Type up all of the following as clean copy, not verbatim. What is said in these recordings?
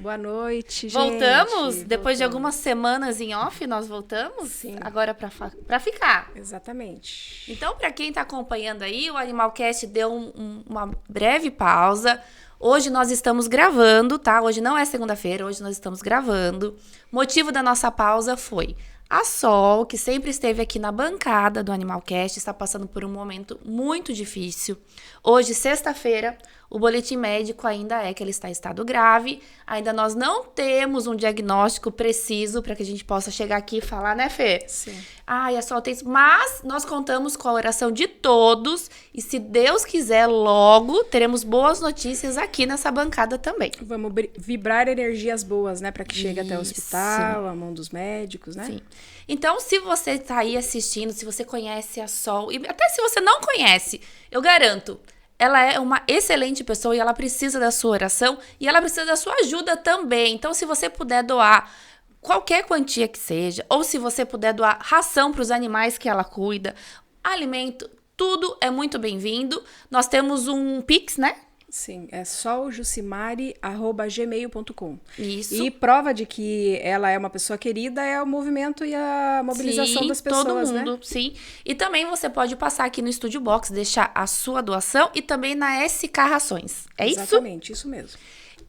Boa noite, gente. Voltamos? Depois de algumas semanas em off, nós voltamos? Sim. Agora pra ficar. Exatamente. Então, pra quem tá acompanhando aí, o Animalcast deu uma breve pausa. Hoje nós estamos gravando, tá? Hoje não é segunda-feira, hoje nós estamos gravando. O motivo da nossa pausa foi a Sol, que sempre esteve aqui na bancada do Animalcast, está passando por um momento muito difícil. Hoje, sexta-feira, o boletim médico ainda é que ela está em estado grave. Ainda nós não temos um diagnóstico preciso para que a gente possa chegar aqui e falar, né, Fê? Sim. Ai, a Sol tem isso. Mas nós contamos com a oração de todos. E se Deus quiser, logo teremos boas notícias aqui nessa bancada também. Vamos vibrar energias boas, né? Para que chegue até o Isso. hospital, a mão dos médicos, né? Sim. Então, se você está aí assistindo, se você conhece a Sol, e até se você não conhece, eu garanto, ela é uma excelente pessoa e ela precisa da sua oração e ela precisa da sua ajuda também. Então, se você puder doar qualquer quantia que seja, ou se você puder doar ração para os animais que ela cuida, alimento, tudo é muito bem-vindo. Nós temos um Pix, né? Sim, é soljucimari@gmail.com. Isso. E prova de que ela é uma pessoa querida é o movimento e a mobilização das pessoas, todo mundo, né? sim. E também você pode passar aqui no Estúdio Box, deixar a sua doação e também na SK Rações. É isso? Exatamente, isso mesmo.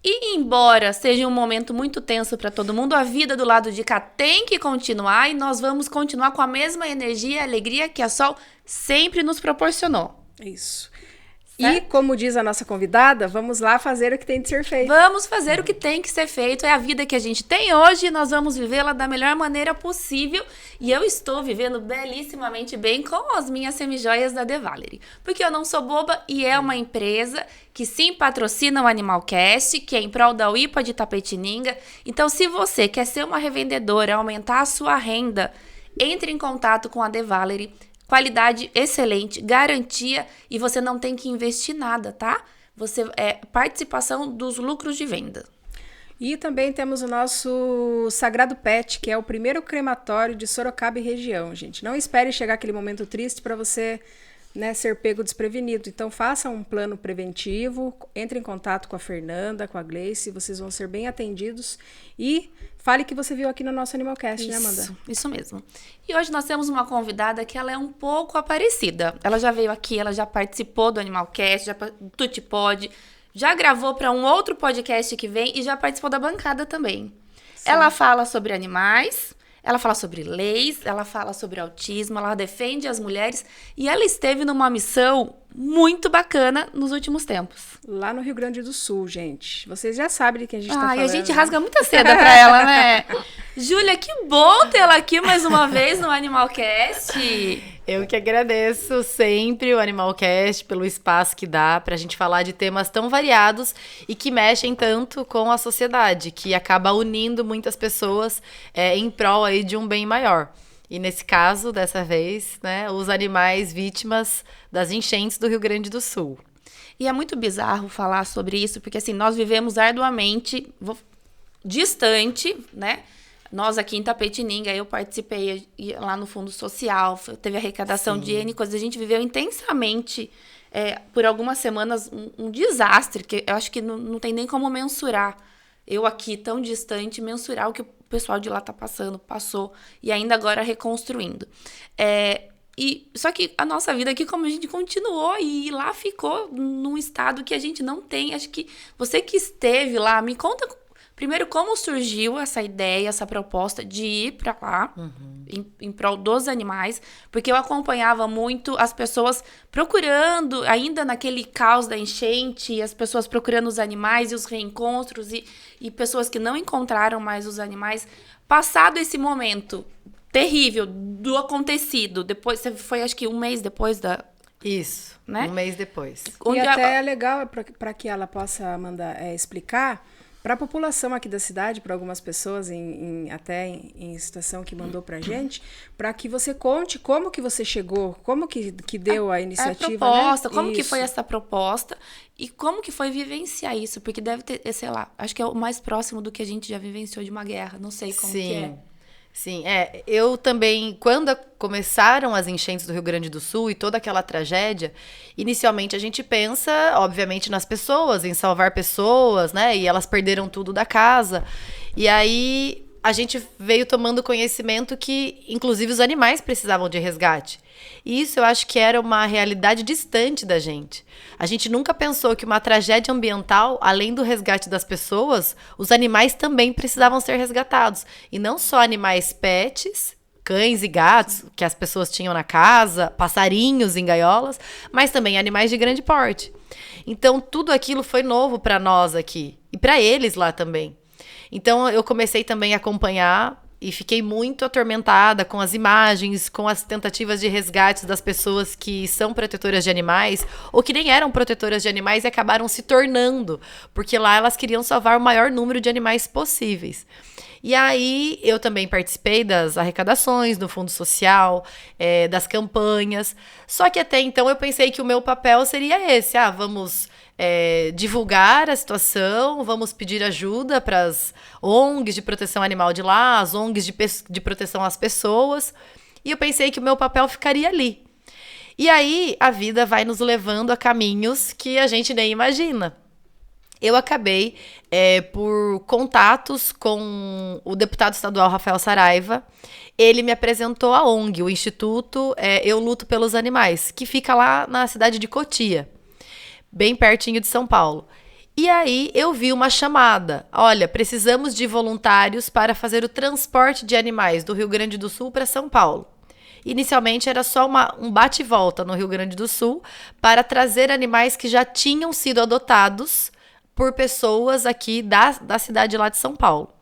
E embora seja um momento muito tenso para todo mundo, a vida do lado de cá tem que continuar e nós vamos continuar com a mesma energia e alegria que a Sol sempre nos proporcionou. Isso. Certo? E, como diz a nossa convidada, vamos lá fazer o que tem de ser feito. Vamos fazer o que tem que ser feito. É a vida que a gente tem hoje e nós vamos vivê-la da melhor maneira possível. E eu estou vivendo belíssimamente bem com as minhas semijoias da The Valerie. Porque eu não sou boba e é uma empresa que sim patrocina o Animalcast, que é em prol da UIPA de Itapetininga. Então, se você quer ser uma revendedora, aumentar a sua renda, entre em contato com a The Valerie. Qualidade excelente, garantia e você não tem que investir nada, tá? Você participação dos lucros de venda. E também temos o nosso Sagrado Pet, que é o primeiro crematório de Sorocaba e região, gente. Não espere chegar aquele momento triste para você, né, ser pego desprevenido. Então, faça um plano preventivo, entre em contato com a Fernanda, com a Gleice, vocês vão ser bem atendidos. E fale que você viu aqui no nosso Animalcast, né, Amanda? Isso mesmo. E hoje nós temos uma convidada que ela é um pouco aparecida. Ela já veio aqui, ela já participou do Animalcast, já Tutti Pod, já gravou para um outro podcast que vem e já participou da bancada também. Sim. Ela fala sobre animais, ela fala sobre leis, ela fala sobre autismo, ela defende as mulheres e ela esteve numa missão muito bacana nos últimos tempos. Lá no Rio Grande do Sul, gente. Vocês já sabem de quem a gente tá falando. E a gente rasga muita seda pra ela, né? Júlia, que bom ter ela aqui mais uma vez no Animalcast. Eu que agradeço sempre o Animalcast pelo espaço que dá pra gente falar de temas tão variados e que mexem tanto com a sociedade, que acaba unindo muitas pessoas em prol aí de um bem maior. E nesse caso, dessa vez, né, os animais vítimas das enchentes do Rio Grande do Sul. E é muito bizarro falar sobre isso, porque assim, nós vivemos arduamente, distante, né? Nós aqui em Itapetininga, eu participei lá no Fundo Social, teve arrecadação de N coisas, a gente viveu intensamente, por algumas semanas, um desastre, que eu acho que não tem nem como mensurar. Eu aqui, tão distante, mensurar o que o pessoal de lá passou, e ainda agora reconstruindo. Só que a nossa vida aqui, como a gente continuou, e lá ficou num estado que a gente não tem. Acho que você que esteve lá, me conta primeiro como surgiu essa ideia, essa proposta de ir para lá, em prol dos animais, porque eu acompanhava muito as pessoas procurando, ainda naquele caos da enchente, as pessoas procurando os animais e os reencontros, e pessoas que não encontraram mais os animais. Passado esse momento terrível do acontecido, depois, você foi acho que um mês depois da... Isso, né? Um mês depois. E até é legal para que ela possa, Amanda, explicar para a população aqui da cidade, para algumas pessoas até em situação que mandou para a gente, para que você conte como que você chegou, como que deu a iniciativa, a proposta, né? Como que foi essa proposta e como que foi vivenciar isso, porque deve ter, sei lá, acho que é o mais próximo do que a gente já vivenciou de uma guerra, não sei como que é. Sim, eu também, quando começaram as enchentes do Rio Grande do Sul e toda aquela tragédia, inicialmente a gente pensa, obviamente, nas pessoas, em salvar pessoas, né? E elas perderam tudo da casa. E aí a gente veio tomando conhecimento que, inclusive, os animais precisavam de resgate. E isso eu acho que era uma realidade distante da gente. A gente nunca pensou que uma tragédia ambiental, além do resgate das pessoas, os animais também precisavam ser resgatados. E não só animais pets, cães e gatos que as pessoas tinham na casa, passarinhos em gaiolas, mas também animais de grande porte. Então, tudo aquilo foi novo para nós aqui e para eles lá também. Então, eu comecei também a acompanhar e fiquei muito atormentada com as imagens, com as tentativas de resgate das pessoas que são protetoras de animais ou que nem eram protetoras de animais e acabaram se tornando, porque lá elas queriam salvar o maior número de animais possíveis. E aí eu também participei das arrecadações do Fundo Social, das campanhas. Só que até então eu pensei que o meu papel seria esse. Vamos divulgar a situação, vamos pedir ajuda para as ONGs de proteção animal de lá, as ONGs de proteção às pessoas. E eu pensei que o meu papel ficaria ali. E aí a vida vai nos levando a caminhos que a gente nem imagina. Eu acabei por contatos com o deputado estadual Rafael Saraiva. Ele me apresentou a ONG, o Instituto Eu Luto pelos Animais, que fica lá na cidade de Cotia, bem pertinho de São Paulo. E aí eu vi uma chamada. Olha, precisamos de voluntários para fazer o transporte de animais do Rio Grande do Sul para São Paulo. Inicialmente era só um bate e volta no Rio Grande do Sul para trazer animais que já tinham sido adotados por pessoas aqui da cidade lá de São Paulo.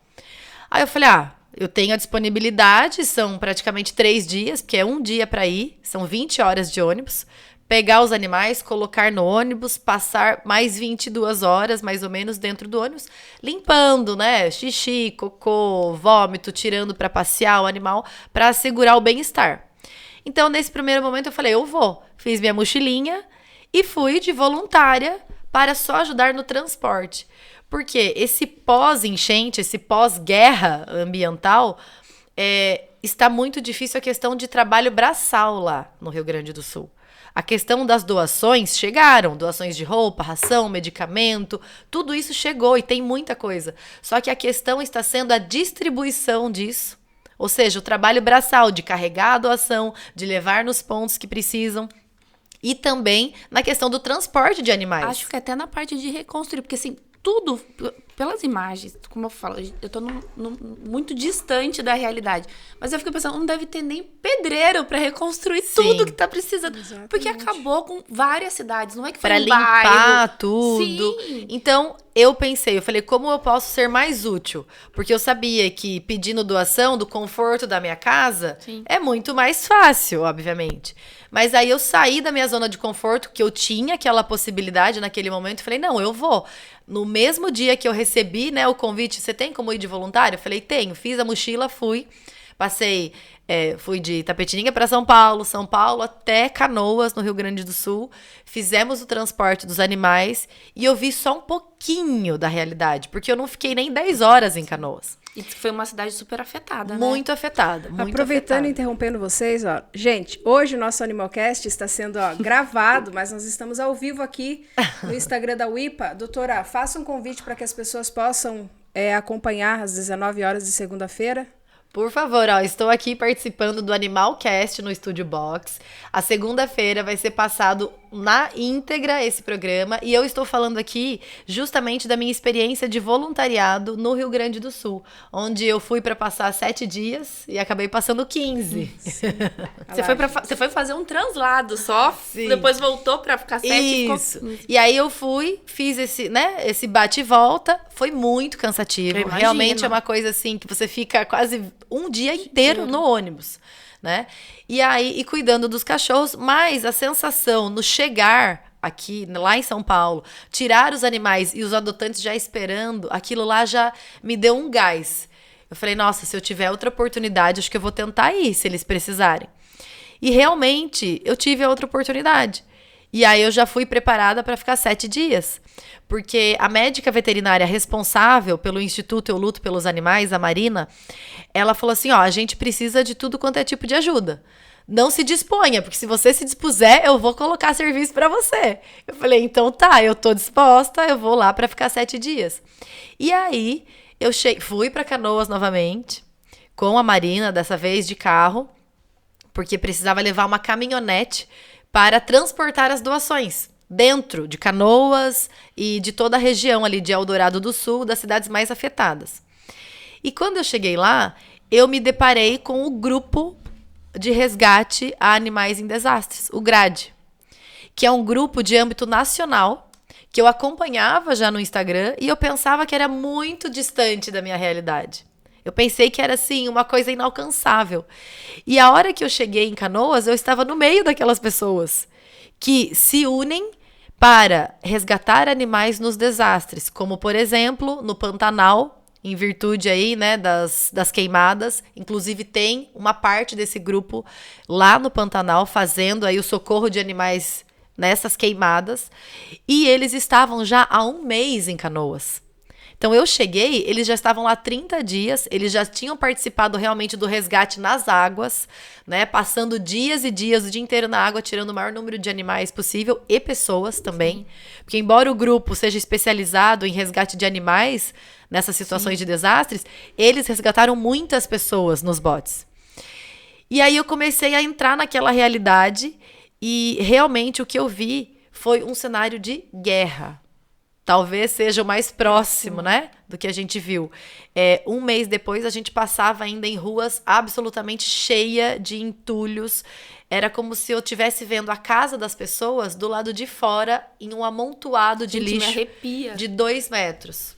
Aí eu falei, eu tenho a disponibilidade, são praticamente 3 dias, porque é um dia para ir, são 20 horas de ônibus, pegar os animais, colocar no ônibus, passar mais 22 horas, mais ou menos, dentro do ônibus, limpando, né, xixi, cocô, vômito, tirando para passear o animal, para assegurar o bem-estar. Então, nesse primeiro momento, eu falei, eu vou. Fiz minha mochilinha e fui de voluntária para só ajudar no transporte. Porque esse pós-enchente, esse pós-guerra ambiental, está muito difícil a questão de trabalho braçal lá no Rio Grande do Sul. A questão das doações chegaram, doações de roupa, ração, medicamento, tudo isso chegou e tem muita coisa. Só que a questão está sendo a distribuição disso, ou seja, o trabalho braçal de carregar a doação, de levar nos pontos que precisam. E também na questão do transporte de animais. Acho que até na parte de reconstruir, porque assim, tudo, pelas imagens, como eu falo, eu tô muito distante da realidade. Mas eu fico pensando, não deve ter nem pedreiro para reconstruir tudo que tá precisando. Exatamente. Porque acabou com várias cidades, não é que foi pra um limpar bairro. Tudo. Sim. Então, eu falei, como eu posso ser mais útil? Porque eu sabia que pedindo doação do conforto da minha casa é muito mais fácil, obviamente. Mas aí eu saí da minha zona de conforto, que eu tinha aquela possibilidade naquele momento, e falei, não, eu vou. No mesmo dia que eu recebi, né, o convite, você tem como ir de voluntário? Eu falei, tenho. Fiz a mochila, fui. Passei, fui de Itapetininga para São Paulo até Canoas, no Rio Grande do Sul. Fizemos o transporte dos animais e eu vi só um pouquinho da realidade, porque eu não fiquei nem 10 horas em Canoas. E foi uma cidade super afetada, né? Muito afetada. Aproveitando e interrompendo vocês, gente, hoje o nosso Animalcast está sendo gravado, mas nós estamos ao vivo aqui no Instagram da UIPA. Doutora, faça um convite para que as pessoas possam acompanhar às 19 horas de segunda-feira. Por favor, estou aqui participando do Animalcast no Estúdio Box. A segunda-feira vai ser passado na íntegra esse programa e eu estou falando aqui justamente da minha experiência de voluntariado no Rio Grande do Sul, onde eu fui para passar 7 dias e acabei passando 15. Você foi fazer um translado só, Sim. Depois voltou para ficar 7 Isso. E aí eu fiz esse bate e volta, foi muito cansativo. Realmente é uma coisa assim que você fica quase um dia inteiro no ônibus, né? E aí, cuidando dos cachorros, mas a sensação no chegar aqui, lá em São Paulo, tirar os animais e os adotantes já esperando, aquilo lá já me deu um gás. Eu falei, nossa, se eu tiver outra oportunidade, acho que eu vou tentar ir, se eles precisarem. E realmente, eu tive a outra oportunidade. E aí eu já fui preparada para ficar 7 dias. Porque a médica veterinária responsável pelo Instituto Eu Luto pelos Animais, a Marina, ela falou assim, ó, a gente precisa de tudo quanto é tipo de ajuda. Não se disponha, porque se você se dispuser, eu vou colocar serviço para você. Eu falei, então tá, eu tô disposta, eu vou lá para ficar 7 dias. E aí, eu fui para Canoas novamente, com a Marina, dessa vez de carro, porque precisava levar uma caminhonete para transportar as doações dentro de Canoas e de toda a região ali de Eldorado do Sul, das cidades mais afetadas. E quando eu cheguei lá, eu me deparei com o grupo de resgate a animais em desastres, o GRADE, que é um grupo de âmbito nacional que eu acompanhava já no Instagram e eu pensava que era muito distante da minha realidade. Eu pensei que era, assim, uma coisa inalcançável. E a hora que eu cheguei em Canoas, eu estava no meio daquelas pessoas que se unem para resgatar animais nos desastres, como, por exemplo, no Pantanal, em virtude aí, né, das queimadas. Inclusive, tem uma parte desse grupo lá no Pantanal fazendo aí o socorro de animais nessas queimadas. E eles estavam já há 1 mês em Canoas. Então, eu cheguei, eles já estavam lá 30 dias, eles já tinham participado realmente do resgate nas águas, né? Passando dias e dias, o dia inteiro na água, tirando o maior número de animais possível e pessoas também. Sim. Porque, embora o grupo seja especializado em resgate de animais, nessas situações, sim, de desastres, eles resgataram muitas pessoas nos botes. E aí eu comecei a entrar naquela realidade e realmente o que eu vi foi um cenário de guerra. Talvez seja o mais próximo, né, do que a gente viu. 1 mês depois, a gente passava ainda em ruas absolutamente cheia de entulhos. Era como se eu estivesse vendo a casa das pessoas do lado de fora em um amontoado de lixo. Me arrepia. De 2 metros.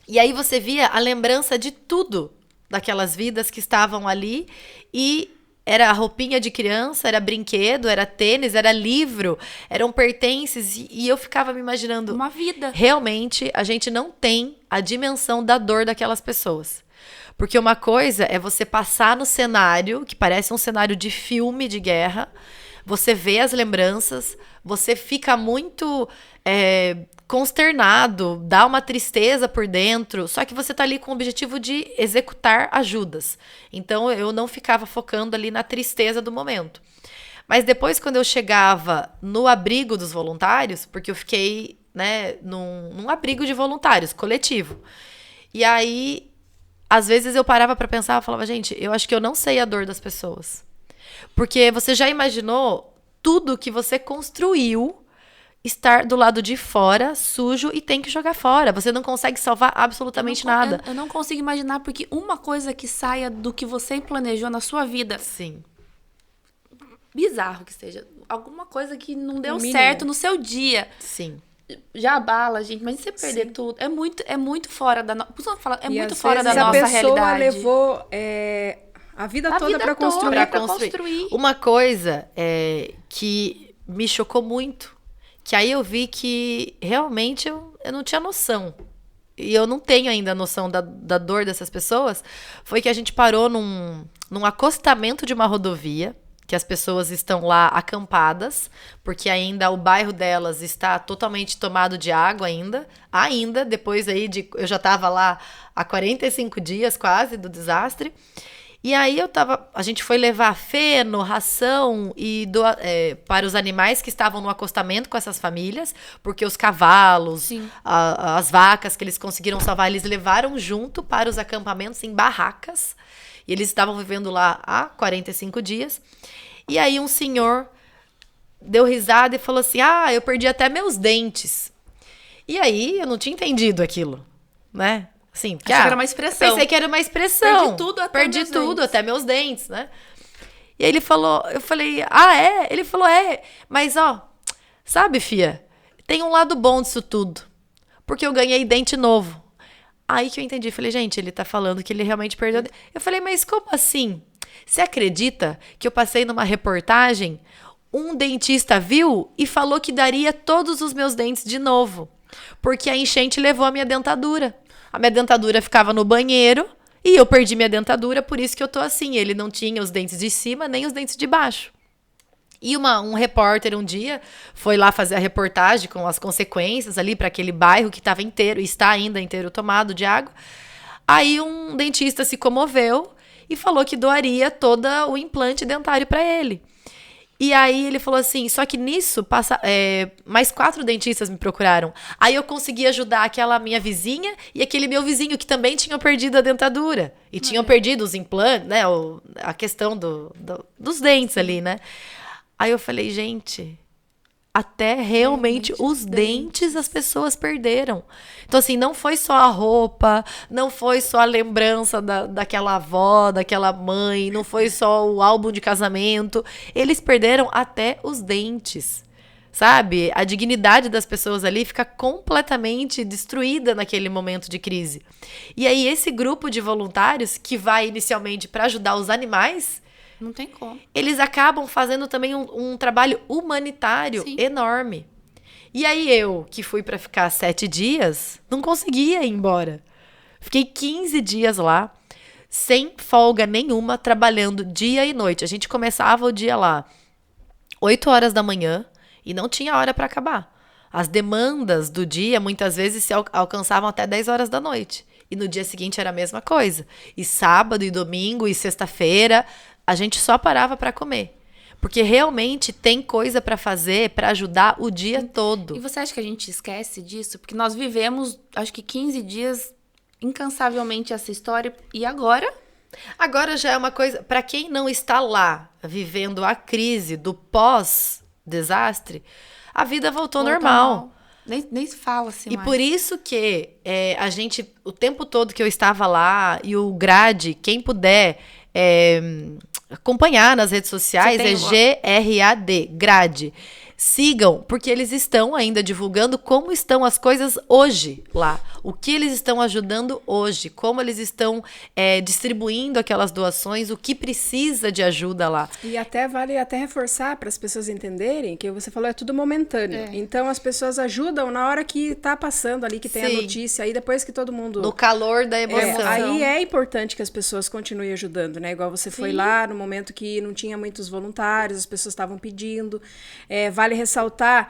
E aí você via a lembrança de tudo daquelas vidas que estavam ali e era a roupinha de criança, era brinquedo, era tênis, era livro, eram pertences e eu ficava me imaginando... Uma vida. Realmente, a gente não tem a dimensão da dor daquelas pessoas. Porque uma coisa é você passar no cenário, que parece um cenário de filme de guerra, você vê as lembranças, você fica muito consternado, dá uma tristeza por dentro, só que você tá ali com o objetivo de executar ajudas. Então, eu não ficava focando ali na tristeza do momento. Mas depois, quando eu chegava no abrigo dos voluntários, porque eu fiquei, né, num abrigo de voluntários, coletivo. E aí, às vezes eu parava pra pensar, eu falava, gente, eu acho que eu não sei a dor das pessoas. Porque você já imaginou tudo que você construiu estar do lado de fora, sujo, e tem que jogar fora. Você não consegue salvar absolutamente nada. Eu não consigo imaginar, porque uma coisa que saia do que você planejou na sua vida... Sim. Bizarro que seja. Alguma coisa que não deu certo no seu dia. Sim. Já abala, gente. Mas você perder, sim, tudo, é muito fora da nossa realidade. A pessoa levou a vida toda para construir. Uma coisa que me chocou muito, que aí eu vi que realmente eu não tinha noção. E eu não tenho ainda a noção da dor dessas pessoas. Foi que a gente parou num acostamento de uma rodovia, que as pessoas estão lá acampadas, porque ainda o bairro delas está totalmente tomado de água ainda, depois aí eu já estava lá há 45 dias quase do desastre. E aí a gente foi levar feno, ração para os animais que estavam no acostamento com essas famílias, porque os cavalos, as vacas que eles conseguiram salvar, eles levaram junto para os acampamentos em barracas, e eles estavam vivendo lá há 45 dias. E aí um senhor deu risada e falou assim, eu perdi até meus dentes. E aí eu não tinha entendido aquilo, né? Assim, porque, que era uma expressão. Pensei que era uma expressão. Perdi tudo até meus dentes, né? E aí ele falou, eu falei, é? Ele falou, mas sabe, fia, tem um lado bom disso tudo, porque eu ganhei dente novo. Aí que eu entendi, falei, gente, ele tá falando que ele realmente perdeu. Eu falei, mas como assim? Você acredita que eu passei numa reportagem, um dentista viu e falou que daria todos os meus dentes de novo, porque a enchente levou a minha dentadura. A minha dentadura ficava no banheiro e eu perdi minha dentadura, por isso que eu tô assim. Ele não tinha os dentes de cima nem os dentes de baixo. E um repórter um dia foi lá fazer a reportagem com as consequências ali para aquele bairro que estava inteiro, e está ainda inteiro tomado de água. Aí um dentista se comoveu e falou que doaria todo o implante dentário para ele. E aí ele falou assim, só que nisso, mais 4 dentistas me procuraram. Aí eu consegui ajudar aquela minha vizinha e aquele meu vizinho que também tinham perdido a dentadura. E tinham perdido os implantes, né? A questão dos dentes ali, né? Aí eu falei, gente, até realmente os dentes as pessoas perderam. Então, assim, não foi só a roupa, não foi só a lembrança daquela avó, daquela mãe, não foi só o álbum de casamento. Eles perderam até os dentes, sabe? A dignidade das pessoas ali fica completamente destruída naquele momento de crise. E aí, esse grupo de voluntários, que vai inicialmente para ajudar os animais, não tem como. Eles acabam fazendo também um trabalho humanitário enorme. E aí eu, que fui para ficar 7 dias, não conseguia ir embora. Fiquei 15 dias lá, sem folga nenhuma, trabalhando dia e noite. A gente começava o dia lá 8 horas da manhã e não tinha hora para acabar. As demandas do dia, muitas vezes, se alcançavam até 10 horas da noite. E no dia seguinte era a mesma coisa. E sábado, e domingo, e sexta-feira, a gente só parava para comer. Porque realmente tem coisa para fazer, para ajudar o dia todo. E você acha que a gente esquece disso? Porque nós vivemos, acho que 15 dias, incansavelmente essa história. E agora? Agora já é uma coisa... Para quem não está lá, vivendo a crise do pós-desastre, a vida voltou normal. Nem se fala assim E mais. por isso que a gente, o tempo todo que eu estava lá, e o GRAD, quem puder... acompanhar nas redes sociais, GRAD, GRAD. Sigam, porque eles estão ainda divulgando como estão as coisas hoje lá. O que eles estão ajudando hoje, como eles estão distribuindo aquelas doações, o que precisa de ajuda lá. E vale reforçar para as pessoas entenderem que você falou, é tudo momentâneo. Então as pessoas ajudam na hora que está passando ali, que tem a notícia, aí depois que todo mundo... No calor da emoção. Aí é importante que as pessoas continuem ajudando, né? Igual você foi lá no momento que não tinha muitos voluntários, as pessoas estavam pedindo. Vale ressaltar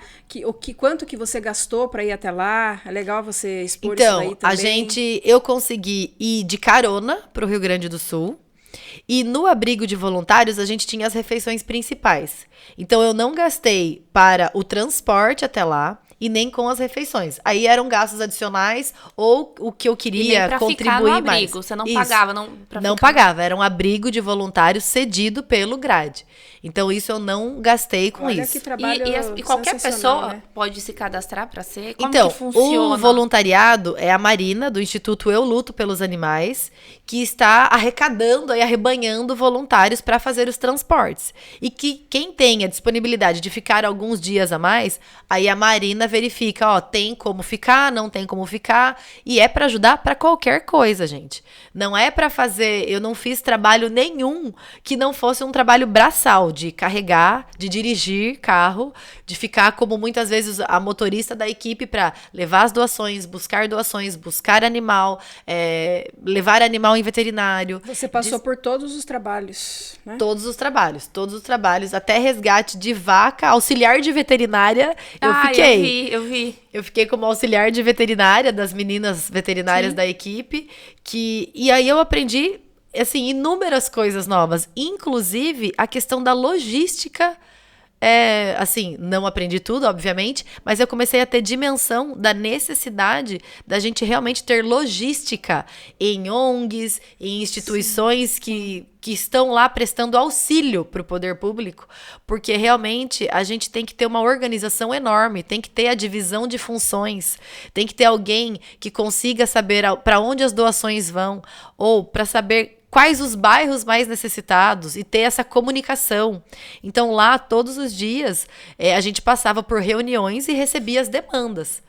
quanto que você gastou para ir até lá. É legal você expor isso daí também. Eu consegui ir de carona para o Rio Grande do Sul. E no abrigo de voluntários, a gente tinha as refeições principais. Então, eu não gastei para o transporte até lá e nem com as refeições. Aí eram gastos adicionais ou o que eu queria contribuir ficar no mais. Abrigo. Você não pagava, não pagava, era um abrigo de voluntários cedido pelo GRAD. Então isso eu não gastei com Olha isso. Que trabalho e qualquer pessoa, né? pode se cadastrar para ser? Como então, que funciona? O voluntariado é a Marina, do Instituto Eu Luto pelos Animais, que está arrecadando e arrebanhando voluntários para fazer os transportes. E que quem tem a disponibilidade de ficar alguns dias a mais, aí a Marina verifica, tem como ficar, não tem como ficar, e é para ajudar para qualquer coisa, gente. Não é para fazer, eu não fiz trabalho nenhum que não fosse um trabalho braçal, de carregar, de dirigir carro, de ficar como muitas vezes a motorista da equipe para levar as doações, buscar animal, levar animal em veterinário. Você passou por todos os trabalhos, né? Todos os trabalhos, até resgate de vaca, auxiliar de veterinária, eu fiquei. Eu vi. Eu fiquei como auxiliar de veterinária das meninas veterinárias da equipe, e aí eu aprendi, assim, inúmeras coisas novas, inclusive a questão da logística. Assim, não aprendi tudo, obviamente, mas eu comecei a ter dimensão da necessidade da gente realmente ter logística em ONGs, em instituições que estão lá prestando auxílio para o poder público, porque realmente a gente tem que ter uma organização enorme, tem que ter a divisão de funções, tem que ter alguém que consiga saber para onde as doações vão, ou para saber quais os bairros mais necessitados e ter essa comunicação. Então lá, todos os dias, a gente passava por reuniões e recebia as demandas.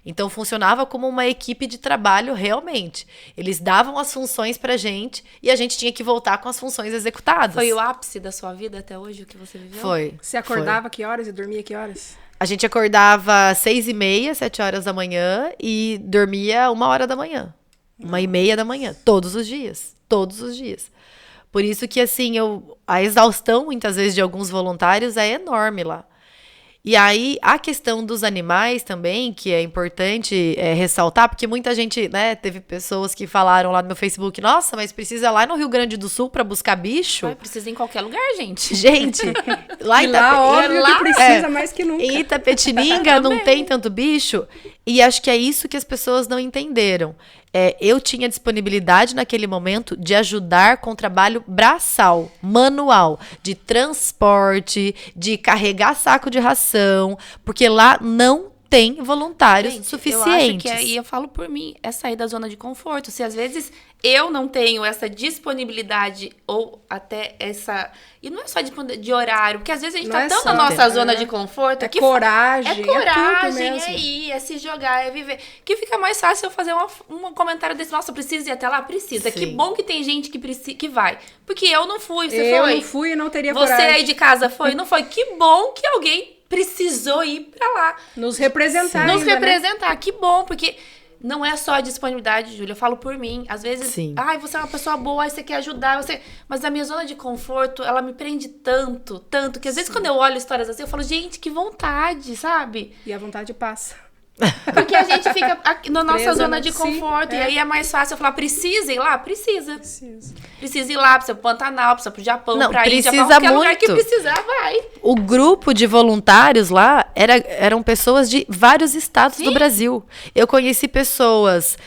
Então funcionava como uma equipe de trabalho realmente. Eles davam as funções pra gente e a gente tinha que voltar com as funções executadas. Foi o ápice da sua vida até hoje, o que você viveu? Foi. Você acordava que horas e dormia que horas? A gente acordava 6h30, 7 horas da manhã e dormia 1 hora da manhã. 1h30 da manhã, todos os dias. Por isso que, assim, a exaustão, muitas vezes, de alguns voluntários é enorme lá. E aí, a questão dos animais também, que é importante ressaltar, porque muita gente, né, teve pessoas que falaram lá no meu Facebook, nossa, mas precisa ir lá no Rio Grande do Sul para buscar bicho? Precisa em qualquer lugar, gente. Gente, lá em óbvio que precisa mais que nunca. Em Itapetininga não tem tanto bicho. E acho que é isso que as pessoas não entenderam. Eu tinha disponibilidade naquele momento de ajudar com trabalho braçal, manual, de transporte, de carregar saco de ração, porque lá não tem voluntários suficientes. Eu acho e eu falo por mim, é sair da zona de conforto. Se às vezes eu não tenho essa disponibilidade ou até essa... E não é só de horário, porque às vezes a gente tá tão na nossa zona de conforto... É coragem, tudo mesmo. É ir, é se jogar, é viver. Que fica mais fácil eu fazer um comentário desse, nossa, precisa ir até lá? Precisa. Sim. Que bom que tem gente que vai. Porque eu não fui, você foi? Eu não fui e não teria coragem. Você aí coragem. de casa foi? Não foi? Que bom que alguém precisou ir pra lá. Nos representar. Nos representar. Né? Que bom, porque não é só a disponibilidade, Júlia. Eu falo por mim. Às vezes, você é uma pessoa boa, aí você quer ajudar, mas a minha zona de conforto, ela me prende tanto, que às vezes quando eu olho histórias assim, eu falo, gente, que vontade, sabe? E a vontade passa. Porque a gente fica aqui na nossa presa, zona de conforto. E aí é mais fácil eu falar, precisa ir lá? Precisa. Precisa ir lá, precisa pro Pantanal, precisa pro Japão, pra Índia, pra qualquer lugar que precisar, vai. O grupo de voluntários lá eram pessoas de vários estados do Brasil. Eu conheci pessoas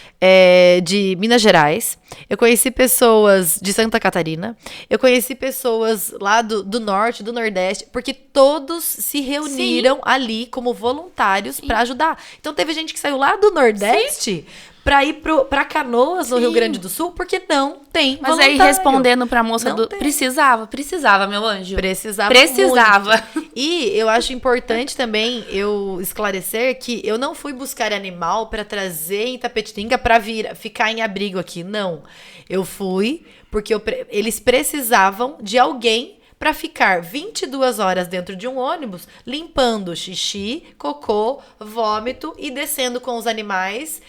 de Minas Gerais, eu conheci pessoas de Santa Catarina, eu conheci pessoas lá do norte, do nordeste, porque todos se reuniram ali como voluntários para ajudar. Então teve gente que saiu lá do nordeste pra ir pra Canoas, no Rio Grande do Sul, porque não tem Mas voluntário. aí, respondendo pra moça precisava, meu anjo. Precisava muito. E eu acho importante também eu esclarecer que eu não fui buscar animal pra trazer em Itapetininga pra ficar em abrigo aqui, não. Eu fui porque eles precisavam de alguém para ficar 22 horas dentro de um ônibus, limpando xixi, cocô, vômito e descendo com os animais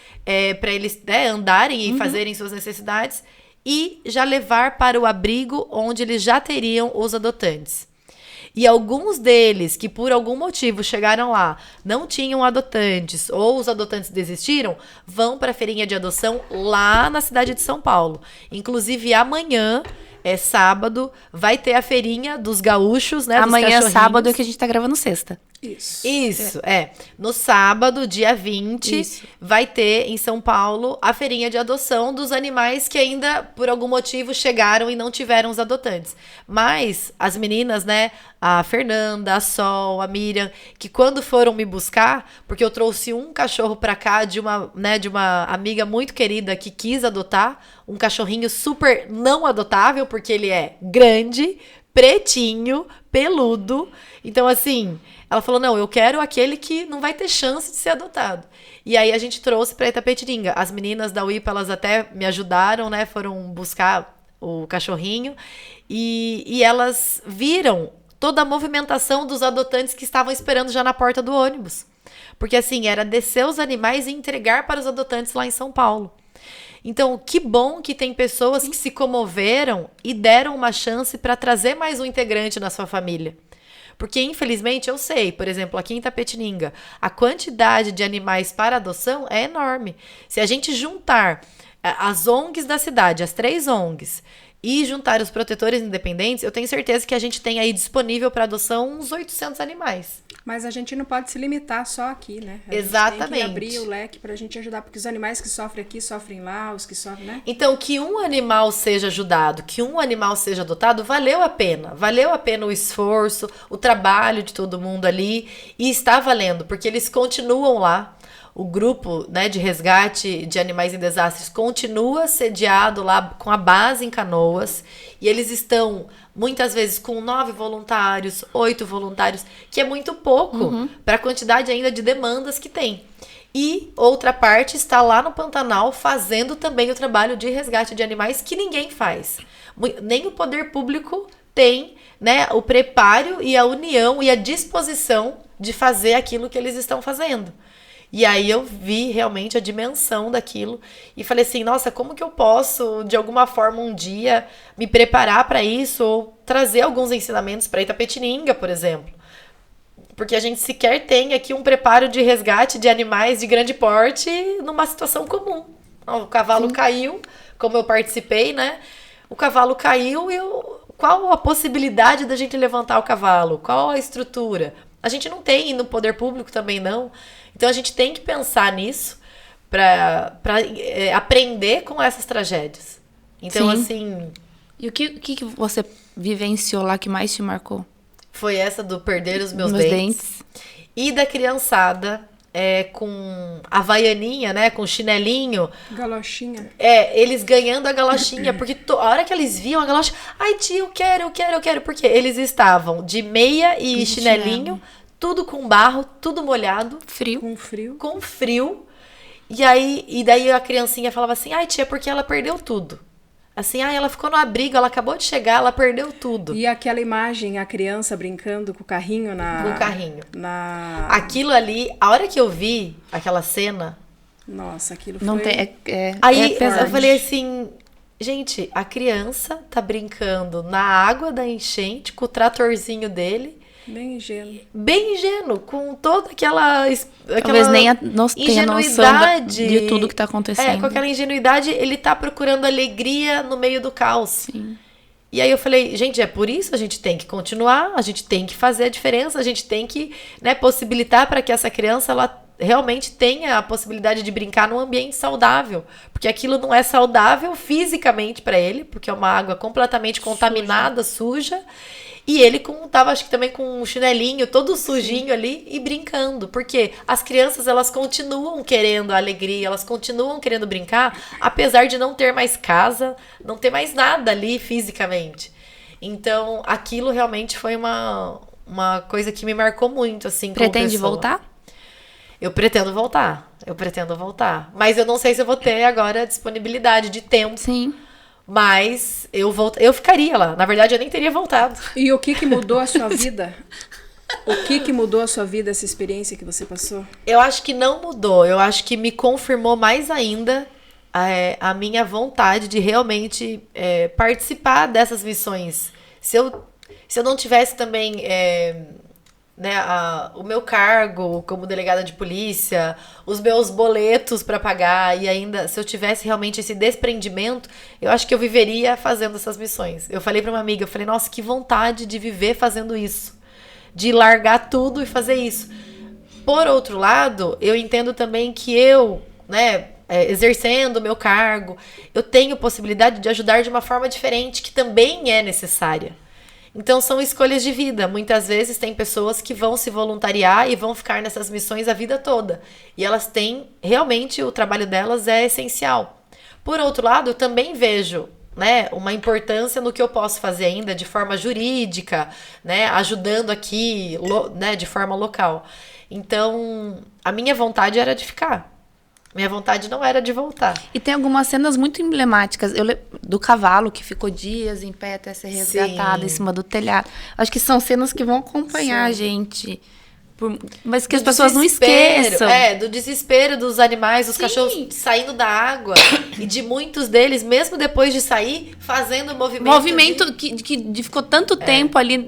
para eles andarem e fazerem suas necessidades e já levar para o abrigo onde eles já teriam os adotantes. E alguns deles que por algum motivo chegaram lá, não tinham adotantes ou os adotantes desistiram, vão para a feirinha de adoção lá na cidade de São Paulo. Inclusive amanhã, sábado, vai ter a feirinha dos gaúchos, né? Amanhã, sábado, é que a gente tá gravando sexta. Isso. No sábado, dia 20, vai ter em São Paulo a feirinha de adoção dos animais que ainda, por algum motivo, chegaram e não tiveram os adotantes. Mas as meninas, né, a Fernanda, a Sol, a Miriam, que quando foram me buscar, porque eu trouxe um cachorro pra cá de uma amiga muito querida que quis adotar, um cachorrinho super não adotável, porque ele é grande, pretinho, peludo. Então, assim, ela falou, não, eu quero aquele que não vai ter chance de ser adotado. E aí a gente trouxe pra Itapetininga. As meninas da UIPA, elas até me ajudaram, né? Foram buscar o cachorrinho. E elas viram toda a movimentação dos adotantes que estavam esperando já na porta do ônibus. Porque, assim, era descer os animais e entregar para os adotantes lá em São Paulo. Então, que bom que tem pessoas que se comoveram e deram uma chance para trazer mais um integrante na sua família. Porque, infelizmente, eu sei, por exemplo, aqui em Itapetininga, a quantidade de animais para adoção é enorme. Se a gente juntar as ONGs da cidade, as 3 ONGs, e juntar os protetores independentes, eu tenho certeza que a gente tem aí disponível para adoção uns 800 animais. Mas a gente não pode se limitar só aqui, né? Exatamente. Tem que abrir o leque pra gente ajudar, porque os animais que sofrem aqui, sofrem lá, os que sofrem, né? Então, que um animal seja ajudado, que um animal seja adotado, valeu a pena. Valeu a pena o esforço, o trabalho de todo mundo ali, e está valendo, porque eles continuam lá. O grupo, né, de resgate de animais em desastres continua sediado lá com a base em Canoas. E eles estão, muitas vezes, com 9 voluntários, 8 voluntários, que é muito pouco para a quantidade ainda de demandas que tem. E outra parte está lá no Pantanal fazendo também o trabalho de resgate de animais que ninguém faz. Nem o poder público tem, né, o preparo e a união e a disposição de fazer aquilo que eles estão fazendo. E aí eu vi realmente a dimensão daquilo e falei assim, nossa, como que eu posso, de alguma forma, um dia me preparar para isso ou trazer alguns ensinamentos para Itapetininga, por exemplo. Porque a gente sequer tem aqui um preparo de resgate de animais de grande porte numa situação comum. O cavalo caiu, como eu participei, né? O cavalo caiu e qual a possibilidade da gente levantar o cavalo? Qual a estrutura? A gente não tem, e no poder público também não. Então a gente tem que pensar nisso para aprender com essas tragédias. Então, Sim. assim... E o que você vivenciou lá que mais te marcou? Foi essa do perder os meus Meus dentes. E da criançada com a havaianinha, né? Com o chinelinho. Galochinha. Eles ganhando a galochinha. Porque a hora que eles viam a galocha... Ai, tia, eu quero. Porque eles estavam de meia e chinelinho. Tudo com barro, tudo molhado. Frio. Com frio. E daí a criancinha falava assim, ai, tia, porque ela perdeu tudo. Assim, ela ficou no abrigo, ela acabou de chegar, ela perdeu tudo. E aquela imagem, a criança brincando com o carrinho Com o carrinho. Na... Aquilo ali, a hora que eu vi aquela cena... Nossa, aquilo Não foi... tem, aí pesado. eu falei assim, gente, a criança tá brincando na água da enchente, com o tratorzinho dele. Bem ingênuo. Bem ingênuo, com toda aquela Talvez nem tenha noção de tudo que tá acontecendo. Com aquela ingenuidade, ele tá procurando alegria no meio do caos. Sim. E aí eu falei, gente, é por isso a gente tem que continuar, a gente tem que fazer a diferença, a gente tem que, né, possibilitar para que essa criança ela realmente tenha a possibilidade de brincar num ambiente saudável. Porque aquilo não é saudável fisicamente para ele, porque é uma água completamente contaminada, suja. E ele tava, acho que também com um chinelinho todo sujinho ali e brincando. Porque as crianças, elas continuam querendo a alegria, elas continuam querendo brincar, apesar de não ter mais casa, não ter mais nada ali fisicamente. Então, aquilo realmente foi uma coisa que me marcou muito, assim, como Pretende pessoa. voltar? Eu pretendo voltar. Mas eu não sei se eu vou ter agora a disponibilidade de tempo. Sim. Mas eu ficaria lá. Na verdade, eu nem teria voltado. E o que mudou a sua vida? O que mudou a sua vida, essa experiência que você passou? Eu acho que não mudou. Eu acho que me confirmou mais ainda a minha vontade de realmente participar dessas missões. Se eu não tivesse também o meu cargo como delegada de polícia, os meus boletos para pagar, e ainda, se eu tivesse realmente esse desprendimento, eu acho que eu viveria fazendo essas missões. Eu falei para uma amiga, eu falei, nossa, que vontade de viver fazendo isso, de largar tudo e fazer isso. Por outro lado, eu entendo também que eu, exercendo o meu cargo, eu tenho possibilidade de ajudar de uma forma diferente, que também é necessária. Então, são escolhas de vida. Muitas vezes tem pessoas que vão se voluntariar e vão ficar nessas missões a vida toda. E elas têm, realmente, o trabalho delas é essencial. Por outro lado, eu também vejo, uma importância no que eu posso fazer ainda de forma jurídica, ajudando aqui, de forma local. Então, a minha vontade era de ficar. Minha vontade não era de voltar. E tem algumas cenas muito emblemáticas. Do cavalo que ficou dias em pé até ser resgatado em cima do telhado. Acho que são cenas que vão acompanhar a gente. Mas que as pessoas não esqueçam. Do desespero dos animais, dos cachorros saindo da água. E de muitos deles, mesmo depois de sair, fazendo movimento. Que ficou tanto tempo ali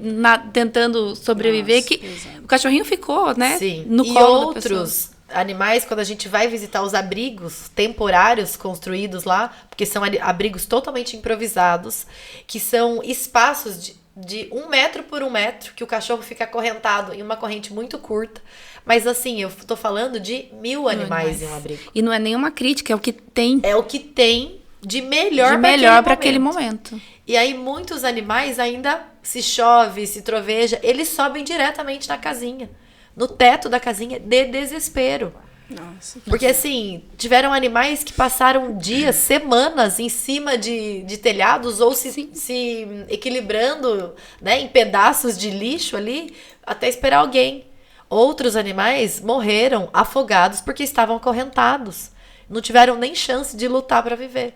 tentando sobreviver. Nossa, que exato. o cachorrinho ficou, Sim. no e colo outros animais, quando a gente vai visitar os abrigos temporários construídos lá, porque são abrigos totalmente improvisados, que são espaços de 1 metro por 1 metro, que o cachorro fica acorrentado em uma corrente muito curta. Mas assim, eu tô falando de 1000 animais em um abrigo. E não é nenhuma crítica, é o que tem. É o que tem de melhor para aquele momento. E aí muitos animais ainda, se chove, se troveja, eles sobem diretamente na casinha. No teto da casinha, de desespero. Nossa. Porque, assim, tiveram animais que passaram dias, semanas em cima de telhados ou se equilibrando, em pedaços de lixo ali, até esperar alguém. Outros animais morreram afogados porque estavam acorrentados. Não tiveram nem chance de lutar para viver.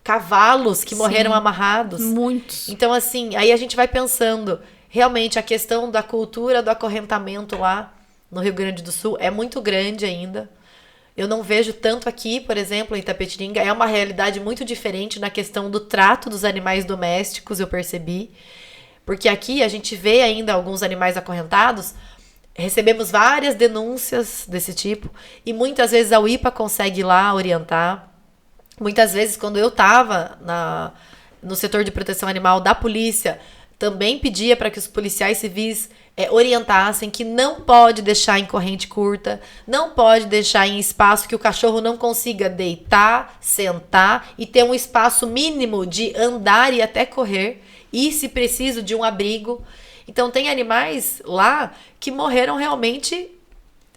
Cavalos que morreram amarrados. Muitos. Então, assim, aí a gente vai pensando... Realmente, a questão da cultura do acorrentamento lá, no Rio Grande do Sul é muito grande ainda. Eu não vejo tanto aqui, por exemplo, em Itapetininga. É uma realidade muito diferente na questão do trato dos animais domésticos, eu percebi. Porque aqui a gente vê ainda alguns animais acorrentados. Recebemos várias denúncias desse tipo. E muitas vezes a UIPA consegue ir lá orientar. Muitas vezes, quando eu estava no setor de proteção animal da polícia, também pedia para que os policiais civis orientassem que não pode deixar em corrente curta, não pode deixar em espaço que o cachorro não consiga deitar, sentar e ter um espaço mínimo de andar e até correr, e se preciso de um abrigo. Então tem animais lá que morreram realmente,